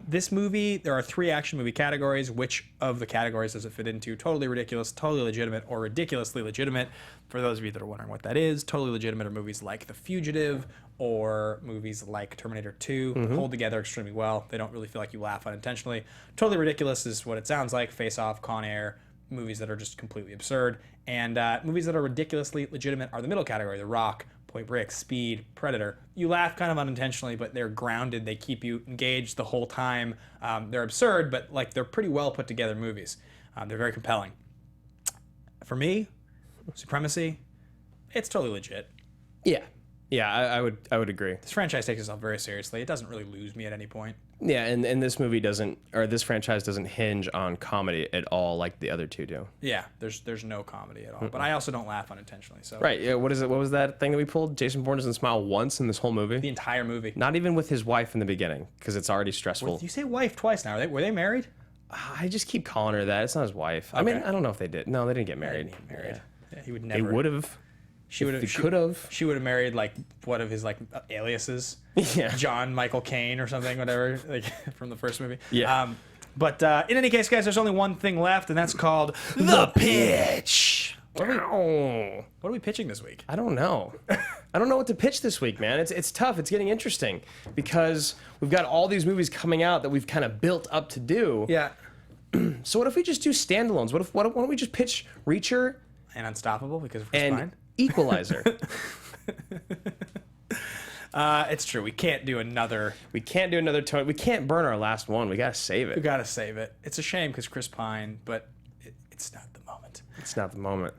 This movie, there are 3 action movie categories. Which of the categories does it fit into? Totally ridiculous, totally legitimate, or ridiculously legitimate. For those of you that are wondering what that is, totally legitimate are movies like The Fugitive or movies like Terminator 2. They hold together extremely well. They don't really feel like you laugh unintentionally. Totally ridiculous is what it sounds like. Face Off, Con Air, movies that are just completely absurd. And movies that are ridiculously legitimate are the middle category. The Rock, Point Break, Speed, Predator. You laugh kind of unintentionally, but they're grounded. They keep you engaged the whole time. They're absurd, but like they're pretty well put together movies. They're very compelling. For me, Supremacy, it's totally legit. Yeah, I would agree. This franchise takes itself very seriously. It doesn't really lose me at any point. Yeah, and this movie doesn't, or this franchise doesn't hinge on comedy at all like the other 2 do. Yeah, there's no comedy at all. But I also don't laugh unintentionally. So Right. Yeah. What is it? What was that thing that we pulled? Jason Bourne doesn't smile once in this whole movie. the entire movie. Not even with his wife in the beginning, because it's already stressful. You say wife twice now. Were they married? I just keep calling her that. It's not his wife. I mean, Okay. I don't know if they did. No, they didn't get married. Married. Yeah, he would They never. would have. She would have. They could have. She would have married like one of his like aliases. Yeah. John Michael Caine or something, whatever, like from the first movie. Yeah. But in any case, guys, there's only one thing left, and that's called the pitch. What are we pitching this week? I don't know. I don't know what to pitch this week, man. It's tough. It's getting interesting because we've got all these movies coming out that we've kind of built up to do. Yeah. So what if we just do standalones? Why don't we just pitch Reacher And Unstoppable because of Chris and Pine. Equalizer? It's true. We can't do another. We can't do another Tony. We can't burn our last one. We gotta save We it. gotta save it. It's a shame because Chris Pine, but it's not the moment. It's not the moment.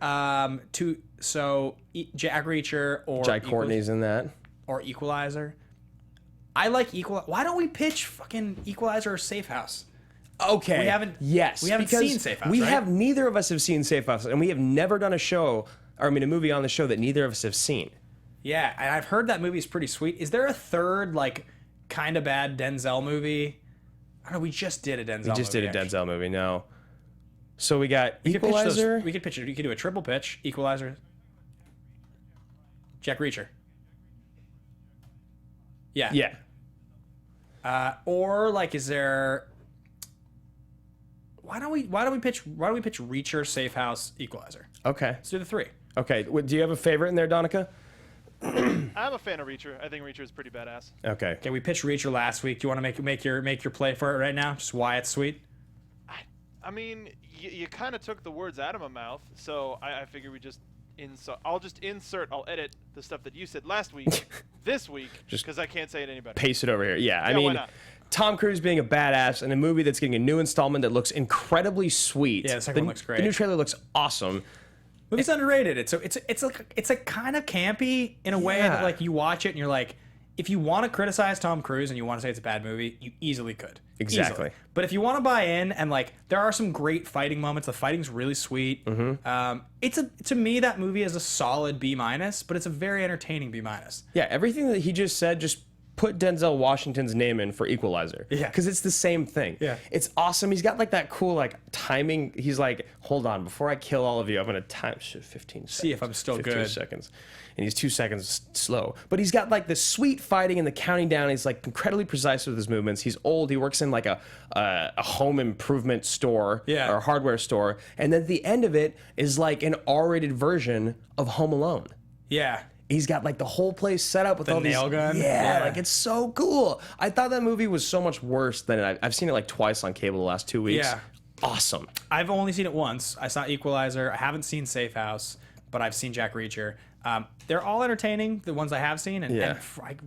Jack Reacher or Jai Courtney's in that. or Equalizer. I like Equalizer. Why don't we pitch fucking Equalizer or Safe House? Okay. We haven't- Yes. we haven't because seen Safe House, We right? have. Neither of us have seen Safe House, and we have never done a movie on the show that neither of us have seen. Yeah, and I've heard that movie's pretty sweet. Is there a third like kind of bad Denzel movie? I don't know. We just did a Denzel. We just did a Denzel movie. No. So we got Equalizer. We could pitch it. We could do a triple pitch. Equalizer. Jack Reacher. Yeah. Yeah. Or like, is there? Why don't we pitch Reacher, Safe House, Equalizer? Okay. Let's do the 3. Okay. Do you have a favorite in there, Donica? I'm a fan of Reacher. I think Reacher is pretty badass. Okay. Okay, we pitched Reacher last week. Do you want to make your play for it right now? Just why it's sweet. I mean, you kind of took the words out of my mouth, so I figure we just I'll edit the stuff that you said last week, this week, Just because I can't say it any better. Paste it over here. Yeah. I Yeah, why mean, not? Tom Cruise being a badass in a movie that's getting a new installment that looks incredibly sweet. Yeah, the second one looks great. The new trailer looks awesome. Movie's underrated. It's like kind of campy in a way Yeah. that like you watch it and you're like, if you want to criticize Tom Cruise and you want to say it's a bad movie, you easily could. Exactly. Easily. But if you want to buy in and like, there are some great fighting moments. The fighting's really sweet. To me, that movie is a solid B-, but it's a very entertaining B-. Yeah, everything that he just said, just put Denzel Washington's name in for Equalizer. Yeah. Because it's the same thing. Yeah. It's awesome. He's got like that cool like timing. He's like, hold on, before I kill all of you, I'm going to time 15 seconds. See if I'm still 15 good. seconds. And he's 2 seconds slow. But he's got like the sweet fighting and the counting down. He's like incredibly precise with his movements. He's old. He works in like a home improvement store Yeah. or a hardware store. And then at the end of it is like an R-rated version of Home Alone. Yeah. He's got like the whole place set up with all nail these gun? Yeah, Yeah. like it's so cool. I thought that movie was so much worse than I've seen it like twice on cable the last 2 weeks. Yeah. Awesome. I've only seen it once. I saw Equalizer. I haven't seen Safe House, but I've seen Jack Reacher. They're all entertaining, the ones I have seen, and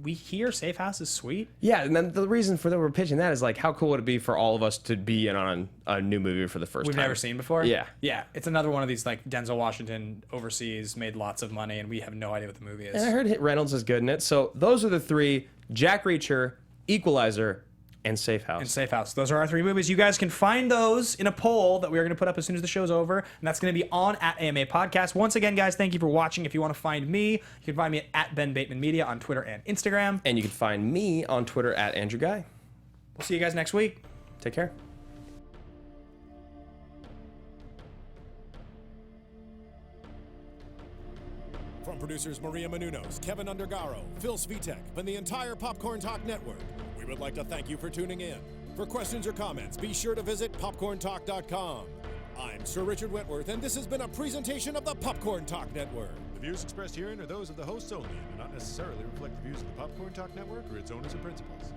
we hear Safe House is sweet. Yeah, and then the reason for that we're pitching that is like, how cool would it be for all of us to be in on a new movie for the first We've time? never seen before. Yeah. Yeah. It's another one of these like Denzel Washington overseas made lots of money, and we have no idea what the movie is. And I heard Reynolds is good in it. So those are the 3: Jack Reacher, Equalizer, and Safe House. And Safe House. Those are our 3 movies. You guys can find those in a poll that we are going to put up as soon as the show's over, and that's going to be on at AMA Podcast. Once again, guys, thank you for watching. If you want to find me, you can find me at Ben Bateman Media on Twitter and Instagram. And you can find me on Twitter at Andrew Ghai. We'll see you guys next week. Take care. From producers Maria Menounos, Kevin Undergaro, Phil Svitek, and the entire Popcorn Talk Network, we would like to thank you for tuning in. For questions or comments, be sure to visit popcorntalk.com. I'm Sir Richard Wentworth, and this has been a presentation of the Popcorn Talk Network. The views expressed herein are those of the hosts only and do not necessarily reflect the views of the Popcorn Talk Network or its owners and principals.